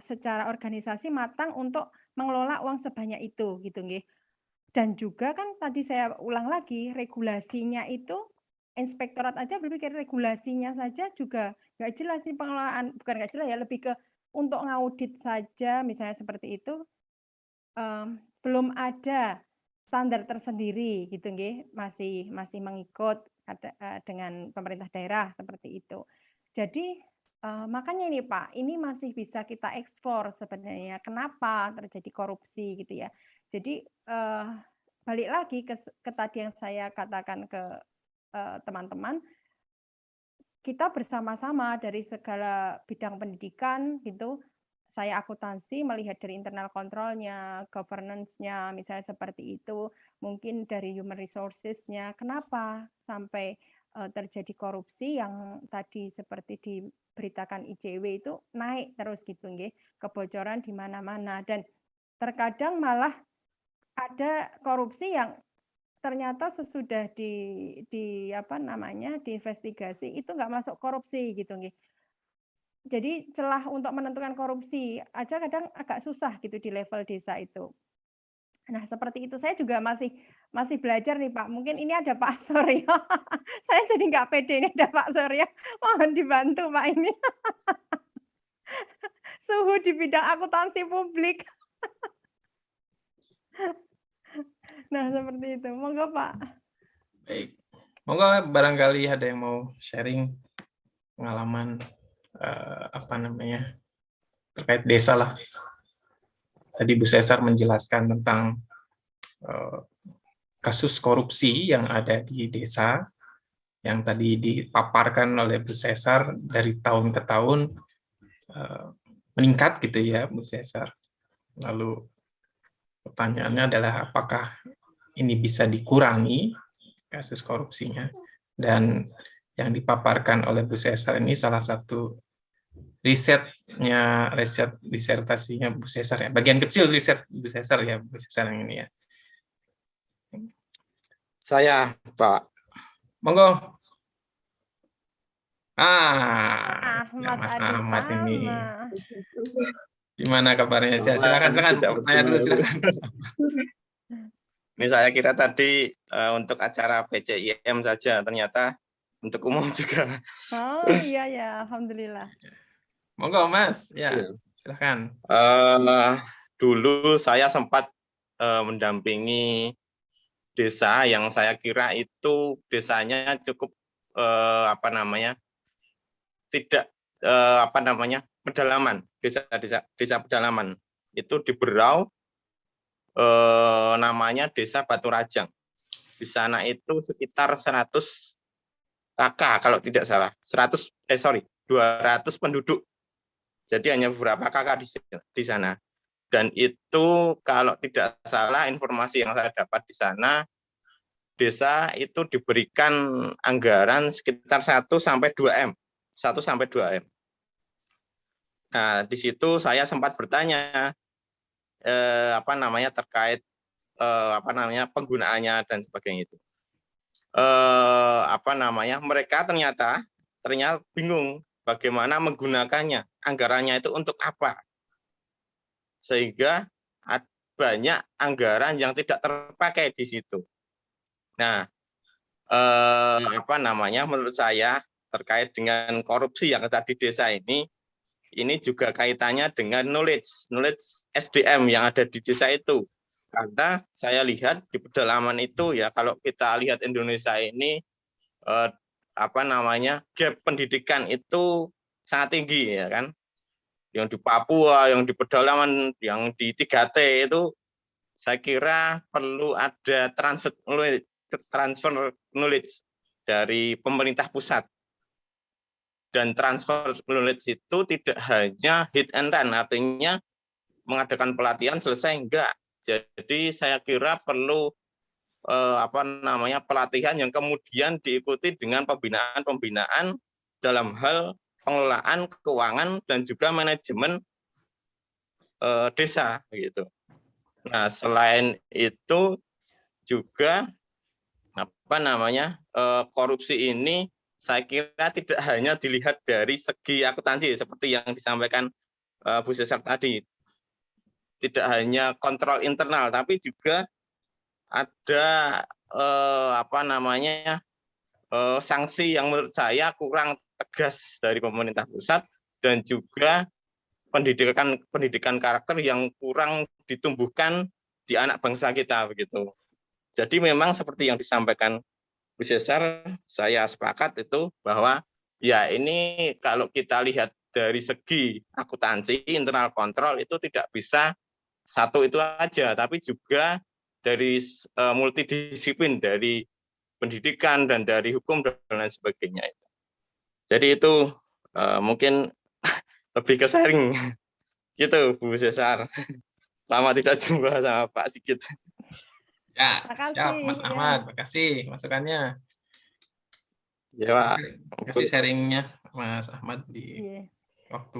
secara organisasi matang untuk mengelola uang sebanyak itu gitu nggih. Dan juga kan tadi saya ulang lagi, regulasinya itu inspektorat aja berpikir regulasinya saja juga nggak jelas nih pengelolaan, bukan nggak jelas ya, lebih ke untuk ngaudit saja misalnya seperti itu, belum ada standar tersendiri gitu nggih, masih mengikut dengan pemerintah daerah seperti itu. Jadi makanya ini Pak, ini masih bisa kita eksplor sebenarnya kenapa terjadi korupsi gitu ya. Jadi balik lagi ke tadi yang saya katakan ke teman-teman, kita bersama-sama dari segala bidang pendidikan gitu. Saya akuntansi melihat dari internal kontrolnya, governance-nya, misalnya seperti itu, mungkin dari human resources-nya. Kenapa sampai terjadi korupsi yang tadi seperti diberitakan ICW itu naik terus gitu nggih, kebocoran di mana-mana, dan terkadang malah ada korupsi yang ternyata sesudah diinvestigasi itu nggak masuk korupsi gitu nggih. Jadi celah untuk menentukan korupsi aja kadang agak susah gitu di level desa itu. Nah, seperti itu saya juga masih belajar nih Pak. Mungkin ini ada Pak Suryo. Saya jadi nggak pede ini ada Pak Suryo. Mohon dibantu Pak ini. Suhu di bidang akuntansi publik. Nah, seperti itu. Monggo Pak. Baik. Monggo barangkali ada yang mau sharing pengalaman terkait desa lah. Tadi Bu Cesar menjelaskan tentang kasus korupsi yang ada di desa, yang tadi dipaparkan oleh Bu Cesar dari tahun ke tahun meningkat gitu ya Bu Cesar. Lalu pertanyaannya adalah apakah ini bisa dikurangi kasus korupsinya, dan yang dipaparkan oleh Bu Cesar ini salah satu disertasinya Bu Cesar ya, bagian kecil riset Bu Cesar ya, Bu Cesar yang ini ya. Saya Pak. Monggo. Mas Ahmad ini. Gimana kabarnya? Silakan tanya dulu silakan. Ini saya kira tadi untuk acara PCIM saja, ternyata untuk umum juga. Oh iya ya, alhamdulillah. Monggo Mas, ya silakan. Dulu saya sempat mendampingi desa yang saya kira itu desanya cukup tidak pedalaman, desa pedalaman itu di Berau. Namanya Desa Batu Rajang. Di sana itu sekitar 100 KK kalau tidak salah. 200 penduduk. Jadi hanya beberapa KK di sana. Dan itu kalau tidak salah informasi yang saya dapat di sana, desa itu diberikan anggaran sekitar 1 sampai 2 M. 1 sampai 2 M. Nah, di situ saya sempat bertanya terkait penggunaannya dan sebagainya itu. Mereka ternyata bingung bagaimana menggunakannya, anggarannya itu untuk apa, sehingga banyak anggaran yang tidak terpakai di situ. Nah, menurut saya terkait dengan korupsi yang ada di desa ini, ini juga kaitannya dengan knowledge SDM yang ada di desa itu. Karena saya lihat di pedalaman itu ya, kalau kita lihat Indonesia ini gap pendidikan itu sangat tinggi ya kan. Yang di Papua, yang di pedalaman, yang di 3T itu saya kira perlu ada transfer knowledge dari pemerintah pusat. Dan transfer knowledge itu tidak hanya hit and run, artinya mengadakan pelatihan selesai, enggak. Jadi saya kira perlu pelatihan yang kemudian diikuti dengan pembinaan dalam hal pengelolaan keuangan dan juga manajemen desa gitu. Nah, selain itu juga korupsi ini saya kira tidak hanya dilihat dari segi akuntansi seperti yang disampaikan Bu Cesar tadi. Tidak hanya kontrol internal, tapi juga ada sanksi yang menurut saya kurang tegas dari pemerintah pusat dan juga pendidikan karakter yang kurang ditumbuhkan di anak bangsa kita begitu. Jadi memang seperti yang disampaikan Bu Cesar, saya sepakat itu bahwa ya ini kalau kita lihat dari segi akuntansi internal kontrol itu tidak bisa satu itu aja, tapi juga dari multidisiplin, dari pendidikan dan dari hukum dan lain sebagainya. Jadi itu mungkin lebih ke sharing gitu Bu Cesar. Lama tidak jumpa sama Pak Sigit. Ya, Makasih, siap Mas ya. Ahmad, makasih masukannya. Ya Pak. Makasih sharingnya Mas Ahmad di waktu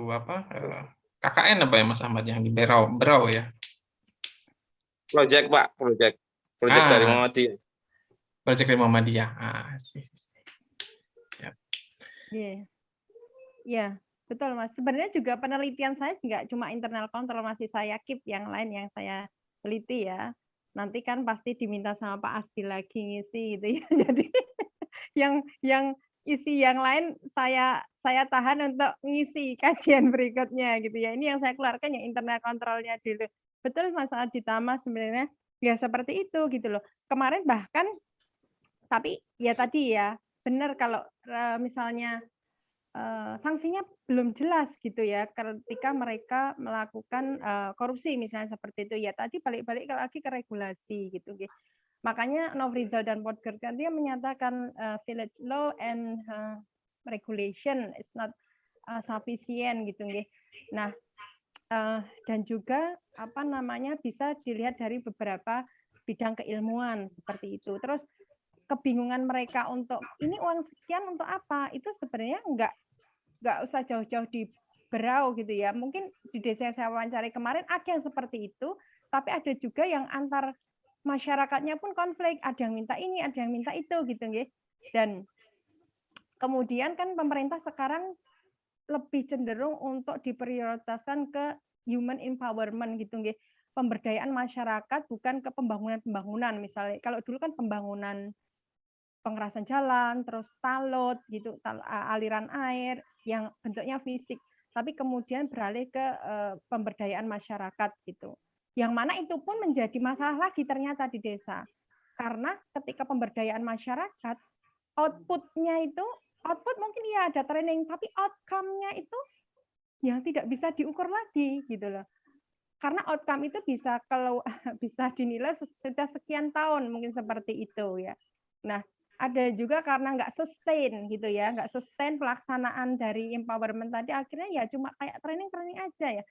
KKN apa ya Mas Ahmad yang di Berau ya? Project Pak, project dari Muhammadiyah. Project dari Muhammadiyah. Iya, betul Mas. Sebenarnya juga penelitian saya nggak cuma internal kontrol, masih saya keep yang lain yang saya teliti ya. Nanti kan pasti diminta sama Pak Asdi lagi ngisi gitu ya. Jadi yang isi yang lain saya tahan untuk ngisi kajian berikutnya gitu ya. Ini yang saya keluarkan yang internal kontrolnya dulu. Betul Mas Aditama, sebenarnya ya seperti itu gitu loh. Kemarin bahkan tapi ya tadi ya benar kalau misalnya sanksinya belum jelas gitu ya ketika mereka melakukan korupsi misalnya seperti itu ya, tadi balik-balik lagi ke regulasi gitu. Makanya Nofrizal dan Podgert dia menyatakan village law and regulation is not sufficient gitu. Nah, dan juga bisa dilihat dari beberapa bidang keilmuan seperti itu. Terus kebingungan mereka untuk ini uang sekian untuk apa, itu sebenarnya nggak usah jauh-jauh di Berau gitu ya. Mungkin di desa yang saya wawancari kemarin ada yang seperti itu, tapi ada juga yang antar masyarakatnya pun konflik, ada yang minta ini, ada yang minta itu gitu nggih. Dan kemudian kan pemerintah sekarang lebih cenderung untuk diprioritaskan ke human empowerment gitu nggih. Pemberdayaan masyarakat bukan ke pembangunan misalnya. Kalau dulu kan pembangunan pengerasan jalan, terus talud gitu, aliran air yang bentuknya fisik. Tapi kemudian beralih ke pemberdayaan masyarakat gitu. Yang mana itu pun menjadi masalah lagi ternyata di desa. Karena ketika pemberdayaan masyarakat, output-nya itu, output mungkin ya ada training, tapi outcome-nya itu yang tidak bisa diukur lagi gitu loh. Karena outcome itu bisa kalau bisa dinilai sudah sekian tahun mungkin seperti itu ya. Nah, ada juga karena nggak sustain gitu ya, nggak sustain pelaksanaan dari empowerment tadi, akhirnya ya cuma kayak training aja ya.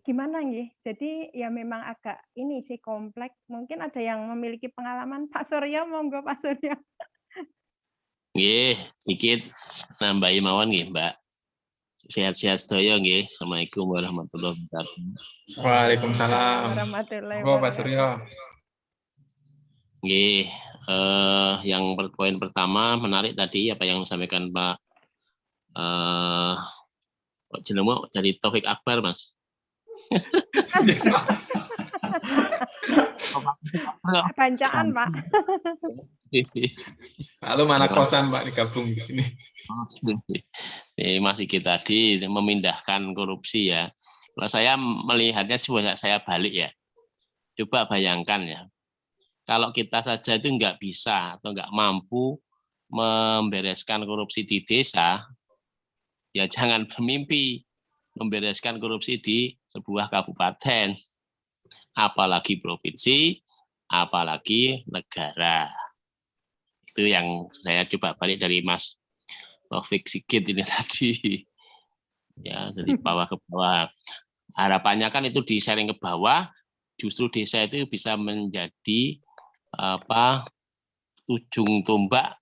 Gimana nih? Jadi ya memang agak ini sih kompleks. Mungkin ada yang memiliki pengalaman. Pak Surya, monggo Pak Surya. Nggih, dikit nambahi mawon nggih, Mbak. Sehat-sehat sedaya nggih. Assalamualaikum warahmatullahi wabarakatuh. Waalaikumsalam. Warahmatullahi Pak Surya. Nggih, yang poin pertama menarik tadi apa yang disampaikan Pak Jenemo dari Taufik Akbar, Mas. Bancaan, Pak. Lalu mana kosan Pak digabung di sini? Mas Sigit tadi memindahkan korupsi ya. Kalau saya melihatnya saya balik ya. Coba bayangkan ya. Kalau kita saja itu nggak bisa atau nggak mampu membereskan korupsi di desa, ya jangan bermimpi membereskan korupsi di sebuah kabupaten, apalagi provinsi, apalagi negara. Itu yang saya coba balik dari Mas Taufik Sigit ini tadi. Ya, dari bawah ke bawah. Harapannya kan itu di-sharing ke bawah, justru desa itu bisa menjadi ujung tombak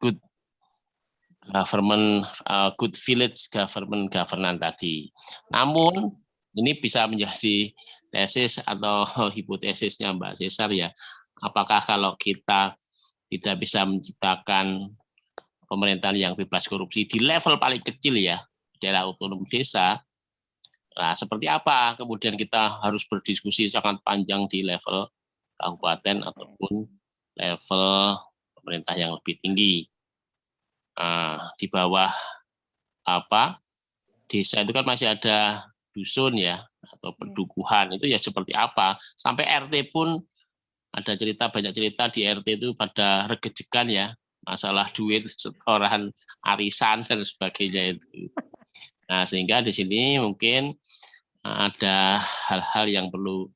good government, good village governance tadi. Namun ini bisa menjadi tesis atau hipotesisnya Mbak Cesar ya. Apakah kalau kita tidak bisa menciptakan pemerintahan yang bebas korupsi di level paling kecil ya, daerah otonom desa, nah seperti apa kemudian kita harus berdiskusi sangat panjang di level kabupaten ataupun level pemerintah yang lebih tinggi. Di bawah desa itu kan masih ada dusun ya atau perdukuhan, itu ya seperti apa, sampai RT pun ada banyak cerita di RT itu pada regejekan ya, masalah duit setoran arisan dan sebagainya itu. Nah sehingga di sini mungkin ada hal-hal yang perlu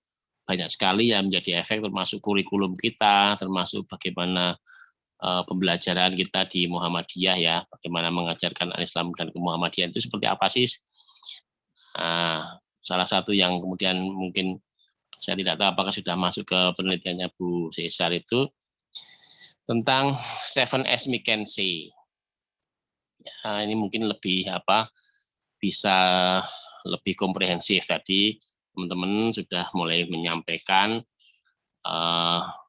banyak sekali yang menjadi efek, termasuk kurikulum kita, termasuk bagaimana pembelajaran kita di Muhammadiyah ya, bagaimana mengajarkan Islam dan Muhammadiyah itu seperti apa sih. Salah satu yang kemudian mungkin saya tidak tahu apakah sudah masuk ke penelitiannya Bu Cesar itu tentang 7S McKinsey. Ini mungkin lebih bisa lebih komprehensif. Tadi teman-teman sudah mulai menyampaikan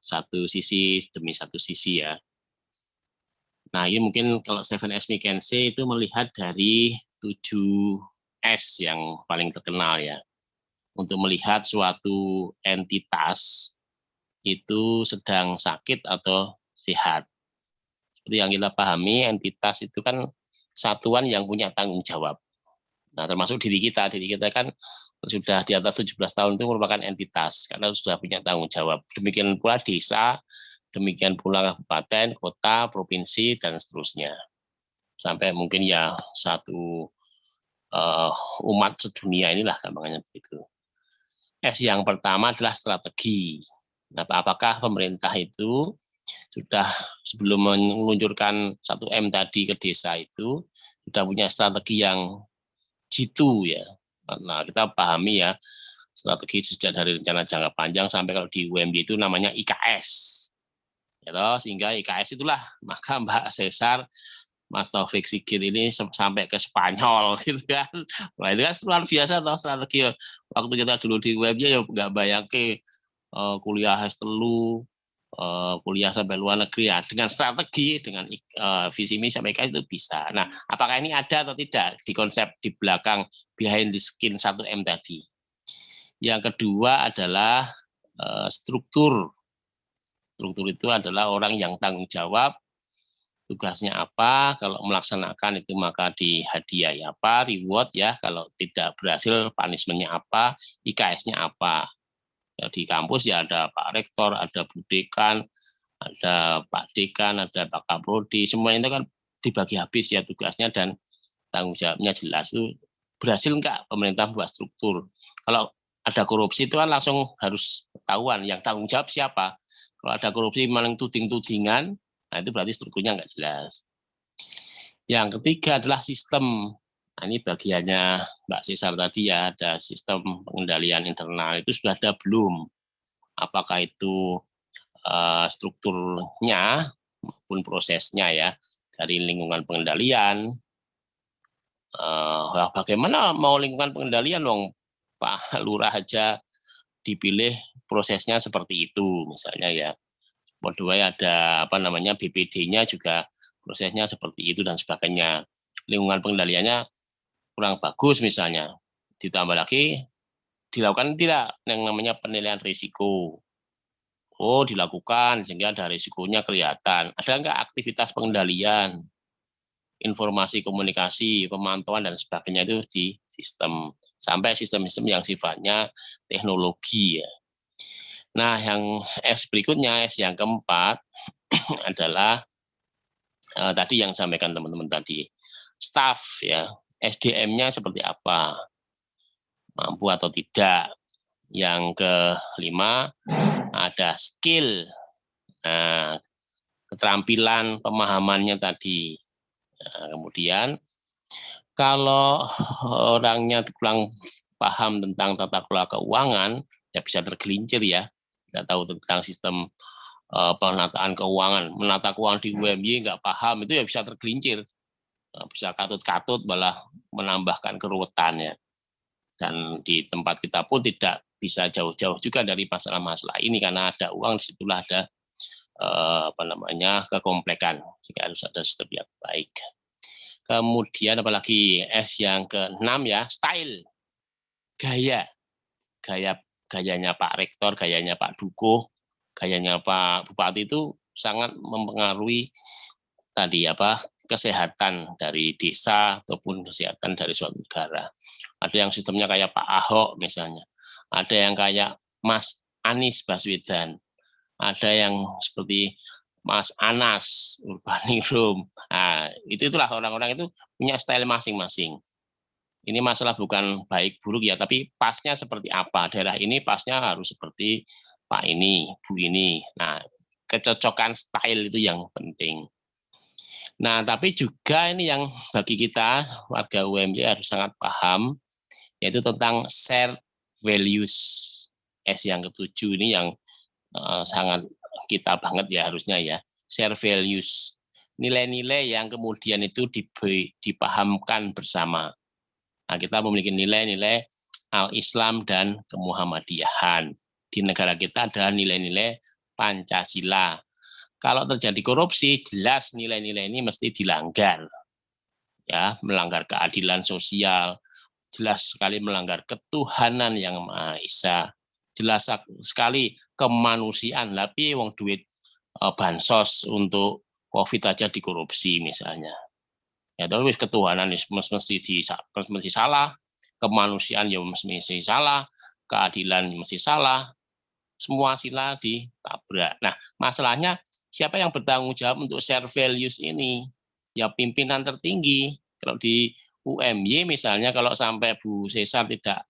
satu sisi demi satu sisi ya. Nah ini mungkin kalau 7S McKinsey itu melihat dari 7S yang paling terkenal ya, untuk melihat suatu entitas itu sedang sakit atau sehat. Seperti yang kita pahami, entitas itu kan satuan yang punya tanggung jawab. Nah, termasuk diri kita kan sudah di atas 17 tahun itu merupakan entitas, karena sudah punya tanggung jawab. Demikian pula desa, demikian pula kabupaten, kota, provinsi, dan seterusnya. Sampai mungkin ya satu umat sedunia inilah gampangnya begitu. S yang pertama adalah strategi. Nah, apakah pemerintah itu sudah sebelum meluncurkan 1M tadi ke desa itu sudah punya strategi yang jitu ya. Nah, kita pahami ya strategi sejak dari rencana jangka panjang sampai kalau di UMD itu namanya IKS. Ya toh, sehingga IKS itulah maka Mbak Cesar, Mas Taufik Sigit ini sampai ke Spanyol gitu kan. Nah, itu kan luar biasa toh strategi. Waktu kita dulu di UMD ya nggak bayangke kuliah S3, kuliah sampai luar negeri ya, dengan strategi, dengan visi misi sampai IKS itu bisa. Nah, apakah ini ada atau tidak di konsep di belakang behind the scene 1M tadi? Yang kedua adalah struktur. Struktur itu adalah orang yang tanggung jawab, tugasnya apa, kalau melaksanakan itu maka dihadiahi apa, reward ya, kalau tidak berhasil punishment-nya apa, IKS-nya apa. Ya, di kampus ya ada Pak Rektor, ada Bu Dekan, ada Pak Dekan, ada Pak Kaprodi, semua itu kan dibagi habis ya tugasnya dan tanggung jawabnya jelas. Itu berhasil enggak pemerintah buat struktur. Kalau ada korupsi itu kan langsung harus ketahuan yang tanggung jawab siapa. Kalau ada korupsi malah tuding-tudingan, nah itu berarti strukturnya enggak jelas. Yang ketiga adalah sistem. Nah, ini bagiannya Mbak Cesar tadi ya, ada sistem pengendalian internal. Itu sudah ada belum? Apakah itu strukturnya maupun prosesnya ya, dari lingkungan pengendalian. Bagaimana mau lingkungan pengendalian dong, Pak Lurah aja dipilih prosesnya seperti itu misalnya ya. Kedua ada BPD-nya juga prosesnya seperti itu dan sebagainya. Lingkungan pengendaliannya kurang bagus misalnya. Ditambah lagi dilakukan tidak yang namanya penilaian risiko. Oh, dilakukan sehingga ada risikonya kelihatan. Ada enggak aktivitas pengendalian, informasi komunikasi, pemantauan dan sebagainya itu di sistem, sampai sistem-sistem yang sifatnya teknologi ya. Nah, yang S berikutnya, S yang keempat adalah tadi yang disampaikan teman-teman tadi, staff ya, SDM-nya seperti apa, mampu atau tidak. Yang kelima ada skill, nah, keterampilan pemahamannya tadi. Nah, kemudian kalau orangnya kurang paham tentang tata kelola keuangan, ya bisa tergelincir ya, nggak tahu tentang sistem penataan keuangan, menata keuangan di UMY nggak paham, itu ya bisa tergelincir, bisa katut-katut malah menambahkan keruwetan ya. Dan di tempat kita pun tidak bisa jauh-jauh juga dari masalah-masalah ini, karena ada uang, disitulah ada kekomplekan, jika harus ada sistem yang baik. Kemudian apalagi S yang ke-6 ya, style, gayanya Pak Rektor, gayanya Pak Dukuh, gayanya Pak Bupati itu sangat mempengaruhi tadi kesehatan dari desa ataupun kesehatan dari suatu negara. Ada yang sistemnya kayak Pak Ahok misalnya, ada yang kayak Mas Anies Baswedan, ada yang seperti Mas Anas Urbaningrum. Nah, itulah orang-orang itu punya style masing-masing. Ini masalah bukan baik buruk ya, tapi pasnya seperti apa. Daerah ini pasnya harus seperti Pak ini, Bu ini. Nah, kecocokan style itu yang penting. Nah, tapi juga ini yang bagi kita warga UMY harus sangat paham, yaitu tentang shared values. S yang ke-7 ini yang sangat kita banget ya harusnya ya, share values, nilai-nilai yang kemudian itu dipahamkan bersama. Nah, kita memiliki nilai-nilai al-Islam dan kemuhammadiyahan. Di negara kita adalah nilai-nilai Pancasila. Kalau terjadi korupsi, jelas nilai-nilai ini mesti dilanggar. Ya, melanggar keadilan sosial, jelas sekali melanggar ketuhanan yang Maha Esa, jelas sekali kemanusiaan. Tapi wong duit bansos untuk COVID aja dikorupsi misalnya. Ya terus ketuhanan mesti salah, kemanusiaan ya mesti salah, keadilan mesti salah, semua sila ditabrak. Nah, masalahnya siapa yang bertanggung jawab untuk share values ini? Ya pimpinan tertinggi. Kalau di UMY misalnya, kalau sampai Bu Cesar tidak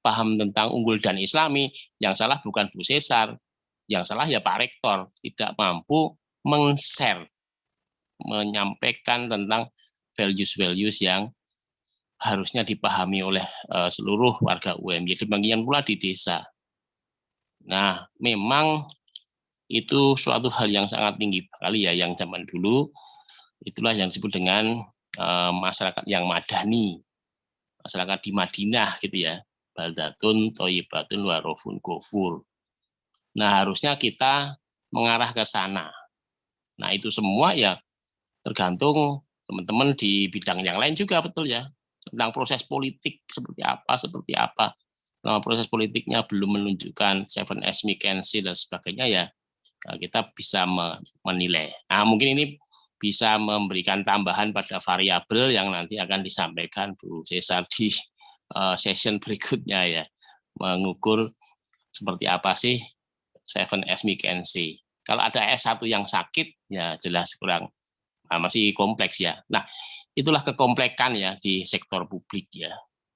paham tentang unggul dan Islami, yang salah bukan Bu Cesar, yang salah ya Pak Rektor, tidak mampu men-share, menyampaikan tentang values-values yang harusnya dipahami oleh seluruh warga UMY, demikian pula di desa. Nah, memang itu suatu hal yang sangat tinggi sekali ya, yang zaman dulu itulah yang disebut dengan masyarakat yang madani, masyarakat di Madinah gitu ya, baldatun thayyibatun wa raufun ghafur. Nah, harusnya kita mengarah ke sana. Nah, itu semua ya tergantung teman-teman di bidang yang lain juga, betul ya, tentang proses politik seperti apa. Nah, proses politiknya belum menunjukkan 7S McKinsey dan sebagainya ya, kita bisa menilai. Nah, mungkin ini bisa memberikan tambahan pada variabel yang nanti akan disampaikan Bu Cesar di session berikutnya ya, mengukur seperti apa sih 7S McKinsey. Kalau ada S1 yang sakit ya jelas kurang, masih kompleks ya. Nah, itulah kekomplekan ya di sektor publik ya.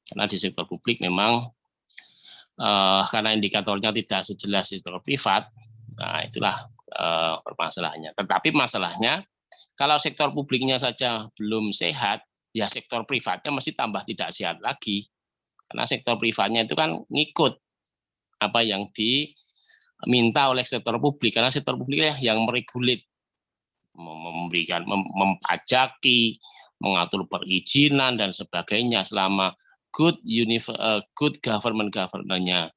Karena di sektor publik memang karena indikatornya tidak sejelas sektor privat, nah itulah permasalahannya. Tetapi masalahnya kalau sektor publiknya saja belum sehat, ya sektor privatnya mesti tambah tidak sehat lagi. Karena sektor privatnya itu kan ngikut apa yang diminta oleh sektor publik, karena sektor publik yang meregulit, memberikan, mempajaki, mengatur perizinan dan sebagainya. Selama good government-nya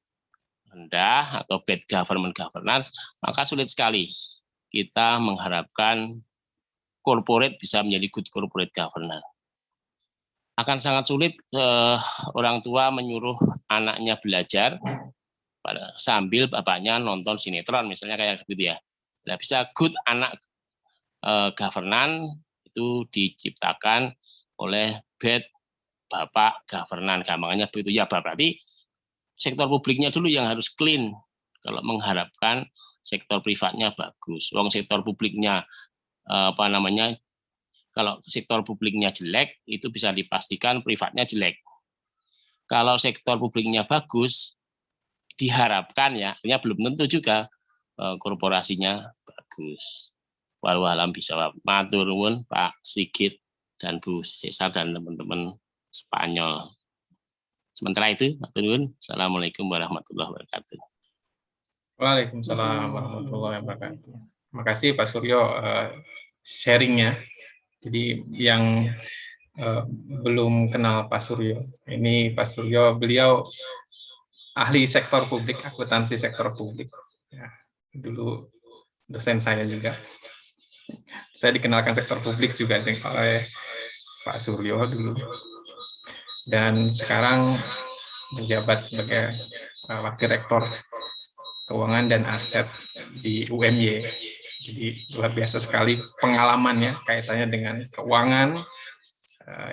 rendah atau bad government governance, maka sulit sekali kita mengharapkan corporate bisa menjadi good corporate governance. Akan sangat sulit orang tua menyuruh anaknya belajar sambil bapaknya nonton sinetron misalnya kayak gitu ya. Nah, bisa good anak governance itu diciptakan oleh bad bapak governance, gampangnya begitu ya. Berarti sektor publiknya dulu yang harus clean kalau mengharapkan sektor privatnya bagus. Wong sektor publiknya kalau sektor publiknya jelek itu bisa dipastikan privatnya jelek. Kalau sektor publiknya bagus diharapkan ya, artinya belum tentu juga korporasinya bagus. Walau alam bisa matur nuwun Pak Sigit dan Bu Cesar dan teman-teman Spanyol. Sementara itu, matur nuwun. Assalamualaikum warahmatullahi wabarakatuh. Waalaikumsalam warahmatullahi wabarakatuh. Terima kasih Pak Suryo sharingnya. Jadi yang belum kenal Pak Suryo, ini Pak Suryo beliau ahli sektor publik, akuntansi sektor publik. Ya, dulu dosen saya juga. Saya dikenalkan sektor publik juga oleh Pak Suryo dulu. Dan sekarang menjabat sebagai wakil rektor keuangan dan aset di UMY. Jadi luar biasa sekali pengalamannya kaitannya dengan keuangan,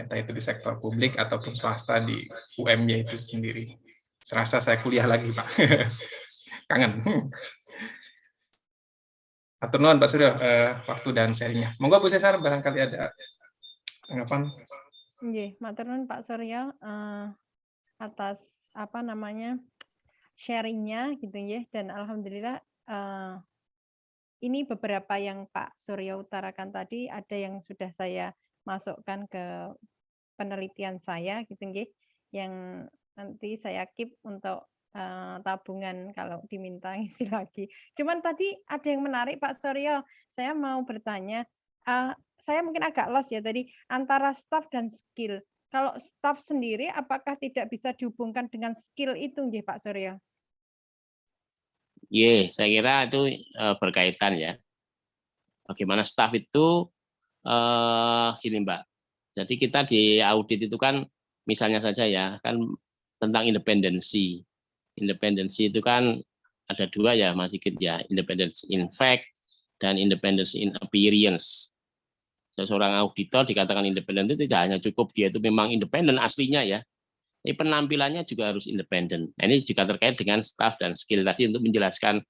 entah itu di sektor publik ataupun swasta di UMY itu sendiri. Serasa saya kuliah lagi, Pak. Kangen. Atur nuhun Pak Suryo, waktu dan sharingnya. Monggo Bu Cesar, barangkali ada tanggapan. Nggih, matur nuwun Pak Suryo atas sharingnya gitu ya, dan alhamdulillah ini beberapa yang Pak Suryo utarakan tadi ada yang sudah saya masukkan ke penelitian saya gitu nggih, yang nanti saya keep untuk tabungan kalau diminta ngisi lagi. Cuman tadi ada yang menarik Pak Suryo, saya mau bertanya, saya mungkin agak lost ya tadi antara staff dan skill. Kalau staff sendiri apakah tidak bisa dihubungkan dengan skill itu nggih Pak Suryo? Iya, saya kira itu berkaitan ya. Bagaimana staff itu gini Mbak. Jadi kita di audit itu kan misalnya saja ya kan tentang independensi. Independensi itu kan ada dua ya Mas Sigit ya, independence in fact dan independence in appearance. Seorang auditor dikatakan independen itu tidak hanya cukup dia itu memang independen aslinya ya, tapi penampilannya juga harus independen. Nah, ini juga terkait dengan staff dan skill tadi untuk menjelaskan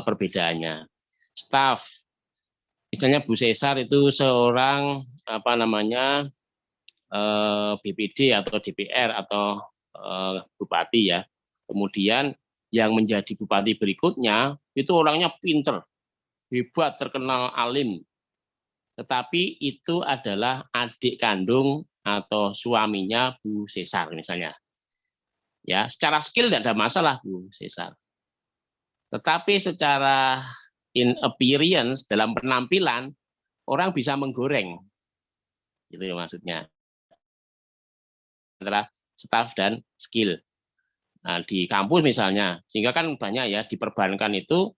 perbedaannya. Staff, misalnya Bu Cesar itu seorang BPD atau DPR atau bupati ya. Kemudian yang menjadi bupati berikutnya itu orangnya pinter, hebat, terkenal alim. Tetapi itu adalah adik kandung atau suaminya Bu Cesar misalnya. Ya, secara skill tidak ada masalah Bu Cesar. Tetapi secara in appearance dalam penampilan orang bisa menggoreng. Itu ya maksudnya. Antara staff dan skill. Nah, di kampus misalnya, sehingga kan banyak ya di perbankan itu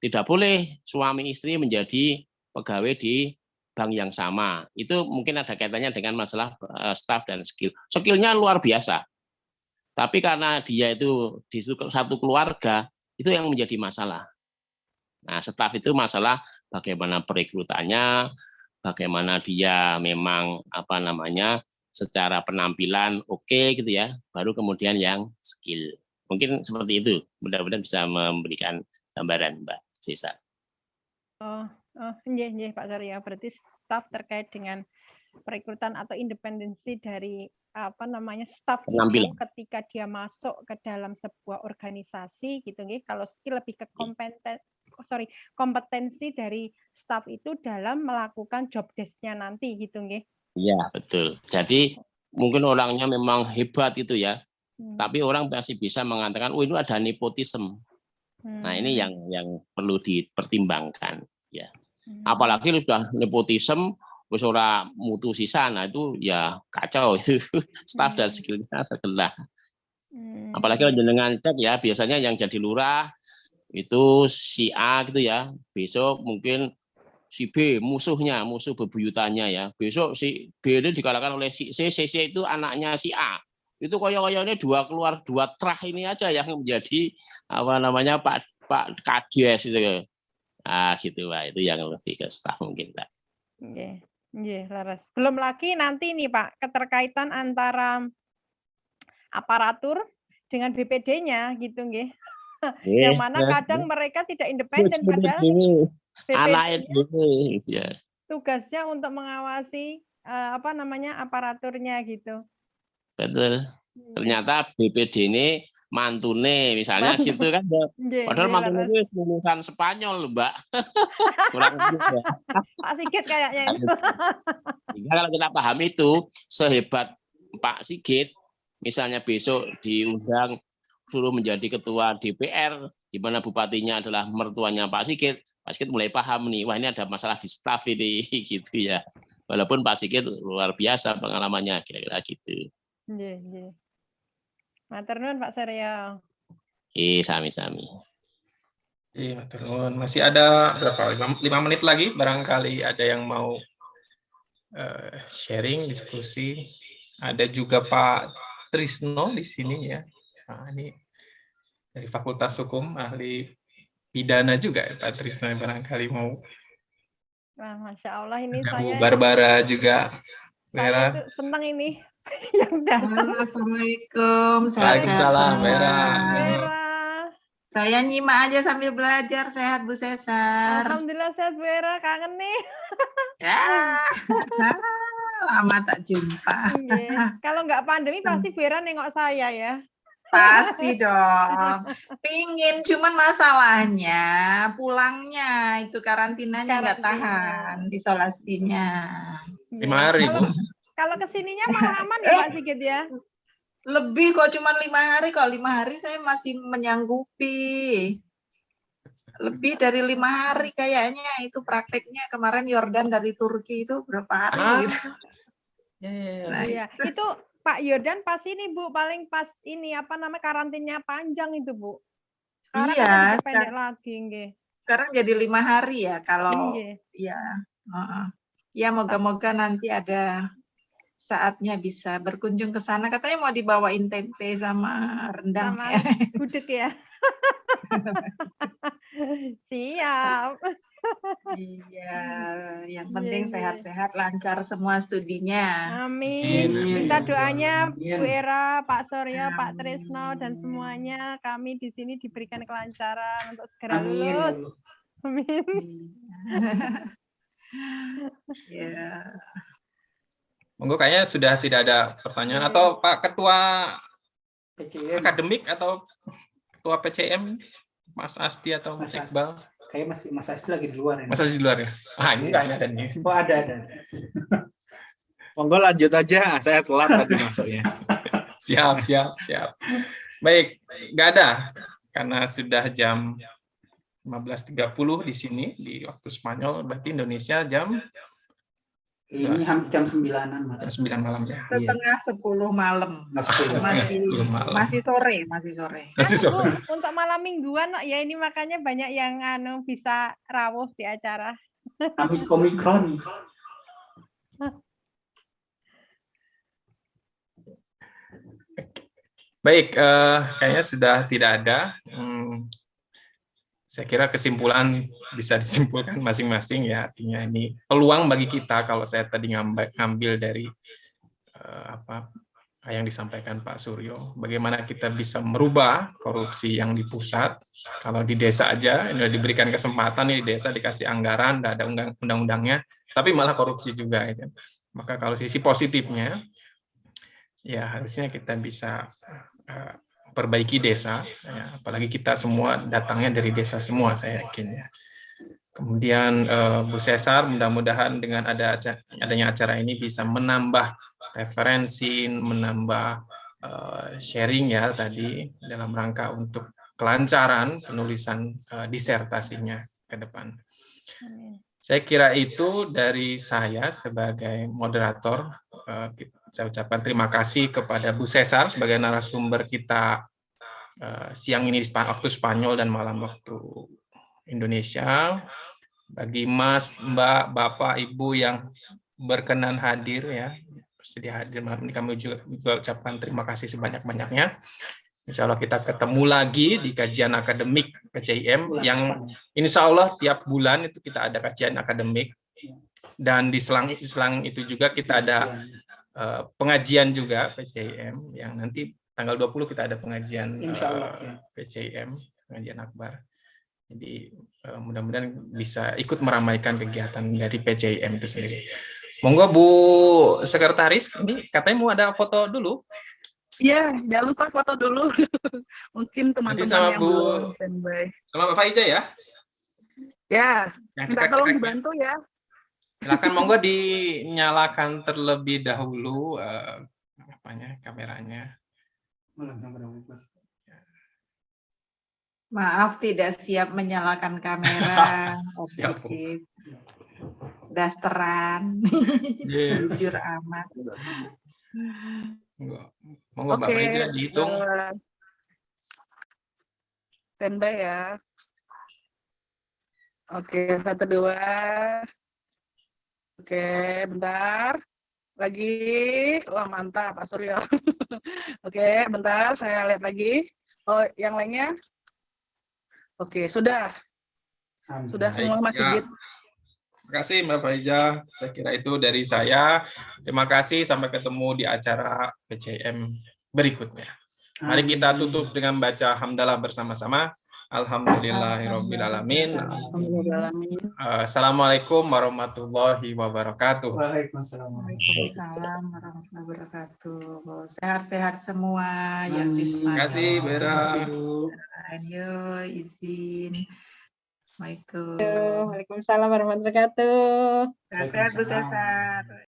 tidak boleh suami istri menjadi pegawai di bank yang sama. Itu mungkin ada kaitannya dengan masalah staff dan skill. Skillnya luar biasa. Tapi karena dia itu di satu keluarga, itu yang menjadi masalah. Nah, staff itu masalah bagaimana perekrutannya, bagaimana dia memang secara penampilan oke gitu ya, baru kemudian yang skill. Mungkin seperti itu. Mudah-mudahan bisa memberikan gambaran Mbak Cesar. Nggih Pak Suryo, berarti staf terkait dengan perekrutan atau independensi dari staf itu ketika dia masuk ke dalam sebuah organisasi gitu nggih. Kalau skill lebih ke kompetensi dari staf itu dalam melakukan job desk-nya nanti gitu nggih. Iya, betul. Jadi mungkin orangnya memang hebat itu ya. Tapi orang masih bisa mengatakan itu ada nepotisme. Nah, ini yang perlu dipertimbangkan ya. Apalagi sudah nepotisme wis ora mutu sisan, nah itu ya kacau itu staff dan skillnya terkena. Apalagi jenengan cek ya, biasanya yang jadi lurah itu si A gitu ya, besok mungkin si B musuh bebuyutannya ya, besok si B itu dikalahkan oleh si C itu anaknya si A, Itu koyo-koyonya dua trah ini aja yang menjadi apa namanya Pak Kades gitu. Ah gitu Pak, itu yang lebih ke sepak mungkin Pak. Nggih, leres. Belum lagi nanti nih Pak, keterkaitan antara aparatur dengan BPD-nya gitu nggih. Yang mana kadang mereka tidak independen padahal anak BPD-nya ya. tugasnya untuk mengawasi apa namanya aparaturnya gitu. Betul. Ternyata BPD ini mantune misalnya gitu kan. Padahal mantune itu lulusan Spanyol, Mbak. Kurang lebih ya. Pak Sigit kayaknya ini. Kalau kita paham itu sehebat Pak Sigit, misalnya besok diundang suruh menjadi ketua DPR, di mana bupatinya adalah mertuanya Pak Sigit mulai paham nih, wah ini ada masalah di staf ini gitu ya. Walaupun Pak Sigit luar biasa pengalamannya, kira-kira gitu. Nggih. Matur nuwun Pak Suryo. Sami-sami. Iya, matur nuwun. Masih ada berapa? 5 menit lagi, barangkali ada yang mau sharing, diskusi. Ada juga Pak Trisno di sini ya. Nah, ini dari Fakultas Hukum, ahli pidana juga ya, Pak Trisno, barangkali mau. Wah, Masya Allah ini Ada saya. Bu Barbara juga. Saya tuh senang ini yang datang. Assalamualaikum. Waalaikumsalam, Vera. Saya nyimak aja sambil belajar. Sehat Bu Cesar. Alhamdulillah sehat Bu Era, kangen nih. Lama tak jumpa. Kalau nggak pandemi pasti Bu Era nengok saya ya. Pasti dong. Pingin, cuman masalahnya pulangnya itu karantinanya nggak tahan, isolasinya. 5 hari, Bu. Kalau kesininya malah aman ya Pak Sigit ya? Lebih kok, cuma 5 hari. Kalau 5 hari saya masih menyanggupi. Lebih dari 5 hari kayaknya itu prakteknya. Kemarin Yordan dari Turki itu berapa hari gitu. Nah, iya. Itu Pak Yordan pas ini Bu, paling pas ini apa namanya karantinanya panjang itu Bu. Sekarang iya, pendek lagi nggih. Sekarang jadi 5 hari ya kalau ya. Ya moga-moga nanti ada saatnya bisa berkunjung ke sana. Katanya mau dibawain tempe sama rendang sama ya. gudeg ya. Siap. Iya, yang penting sehat-sehat, lancar semua studinya. Amin. Minta doanya Bu Era, Pak Suryo, Pak Trisno dan semuanya kami di sini diberikan kelancaran untuk segera lulus. Amin. Ya. Monggo, kayaknya sudah tidak ada pertanyaan atau Pak Ketua PCM. Akademik atau Ketua PCM Mas Asti atau Mas Iqbal. Kayak Mas Asti lagi di luar ya. Mas Asti di luar ya? Ah, ini enggak ada nih. Oh, ada. Monggo lanjut aja, saya telat tadi masuknya. Siap. Baik, enggak ada karena sudah jam 15.30 di sini di waktu Spanyol, berarti Indonesia jam ini jam 9-an, Mas. Jam 9 malam ya. Setengah 10 malam. Masih sore. Untuk malam mingguan ya ini makanya banyak yang bisa rawuh di acara. Omikron. Baik, kayaknya sudah tidak ada. Saya kira kesimpulan bisa disimpulkan masing-masing ya. Artinya ini peluang bagi kita kalau saya tadi ngambil dari apa yang disampaikan Pak Suryo. Bagaimana kita bisa merubah korupsi yang di pusat. Kalau di desa aja ini diberikan kesempatan, di desa dikasih anggaran, tidak ada undang-undangnya, tapi malah korupsi juga. Gitu. Maka kalau sisi positifnya, ya harusnya kita bisa perbaiki desa, ya, apalagi kita semua datangnya dari desa semua, saya yakin ya. Kemudian Bu Cesar, mudah-mudahan dengan adanya acara ini bisa menambah referensi, menambah sharing ya tadi dalam rangka untuk kelancaran penulisan disertasinya ke depan. Saya kira itu dari saya sebagai moderator. Saya ucapkan terima kasih kepada Bu Cesar sebagai narasumber kita siang ini di waktu Spanyol dan malam waktu Indonesia. Bagi Mas, Mbak, Bapak, Ibu yang berkenan hadir ya bersedia hadir malam ini. Kami juga ucapkan terima kasih sebanyak-banyaknya. Insya Allah kita ketemu lagi di kajian akademik PCIM yang insya Allah tiap bulan itu kita ada kajian akademik, dan di selang itu juga kita ada pengajian juga PCIM yang nanti tanggal 20 kita ada pengajian PCIM, pengajian akbar. Jadi mudah-mudahan bisa ikut meramaikan kegiatan dari PCIM itu sendiri. Monggo Bu Sekretaris, ini katanya mau ada foto dulu. Iya, jangan lupa foto dulu. Mungkin teman-teman yang belum standby. Sama Mbak Faiza ya? Ya, yang minta tolong dibantu ya. Silakan monggo dinyalakan terlebih dahulu kameranya. Maaf tidak siap menyalakan kamera. Objektif. Dasteran. Jujur amat. Monggo Mbak Faiza dihitung. Standby ya. Oke, 1, 2. Oke, bentar. Lagi. Wah, mantap Pak Suryo. Oke, bentar saya lihat lagi. Oh, yang lainnya? Oke, sudah. Sudah semua Mas Sigit. Terima kasih Mbak Faiza. Saya kira itu dari saya. Terima kasih. Sampai ketemu di acara PCIM berikutnya. Mari kita tutup dengan baca hamdalah bersama-sama. Alhamdulillahirrabbilalamin. Assalamualaikum warahmatullahi wabarakatuh. Waalaikumsalam warahmatullahi wabarakatuh. Sehat-sehat semua yang di Semarang. Terima kasih Bera. Ayo izin. Waalaikumsalam warahmatullahi wabarakatuh. Sehat-sehat Bu Cesar.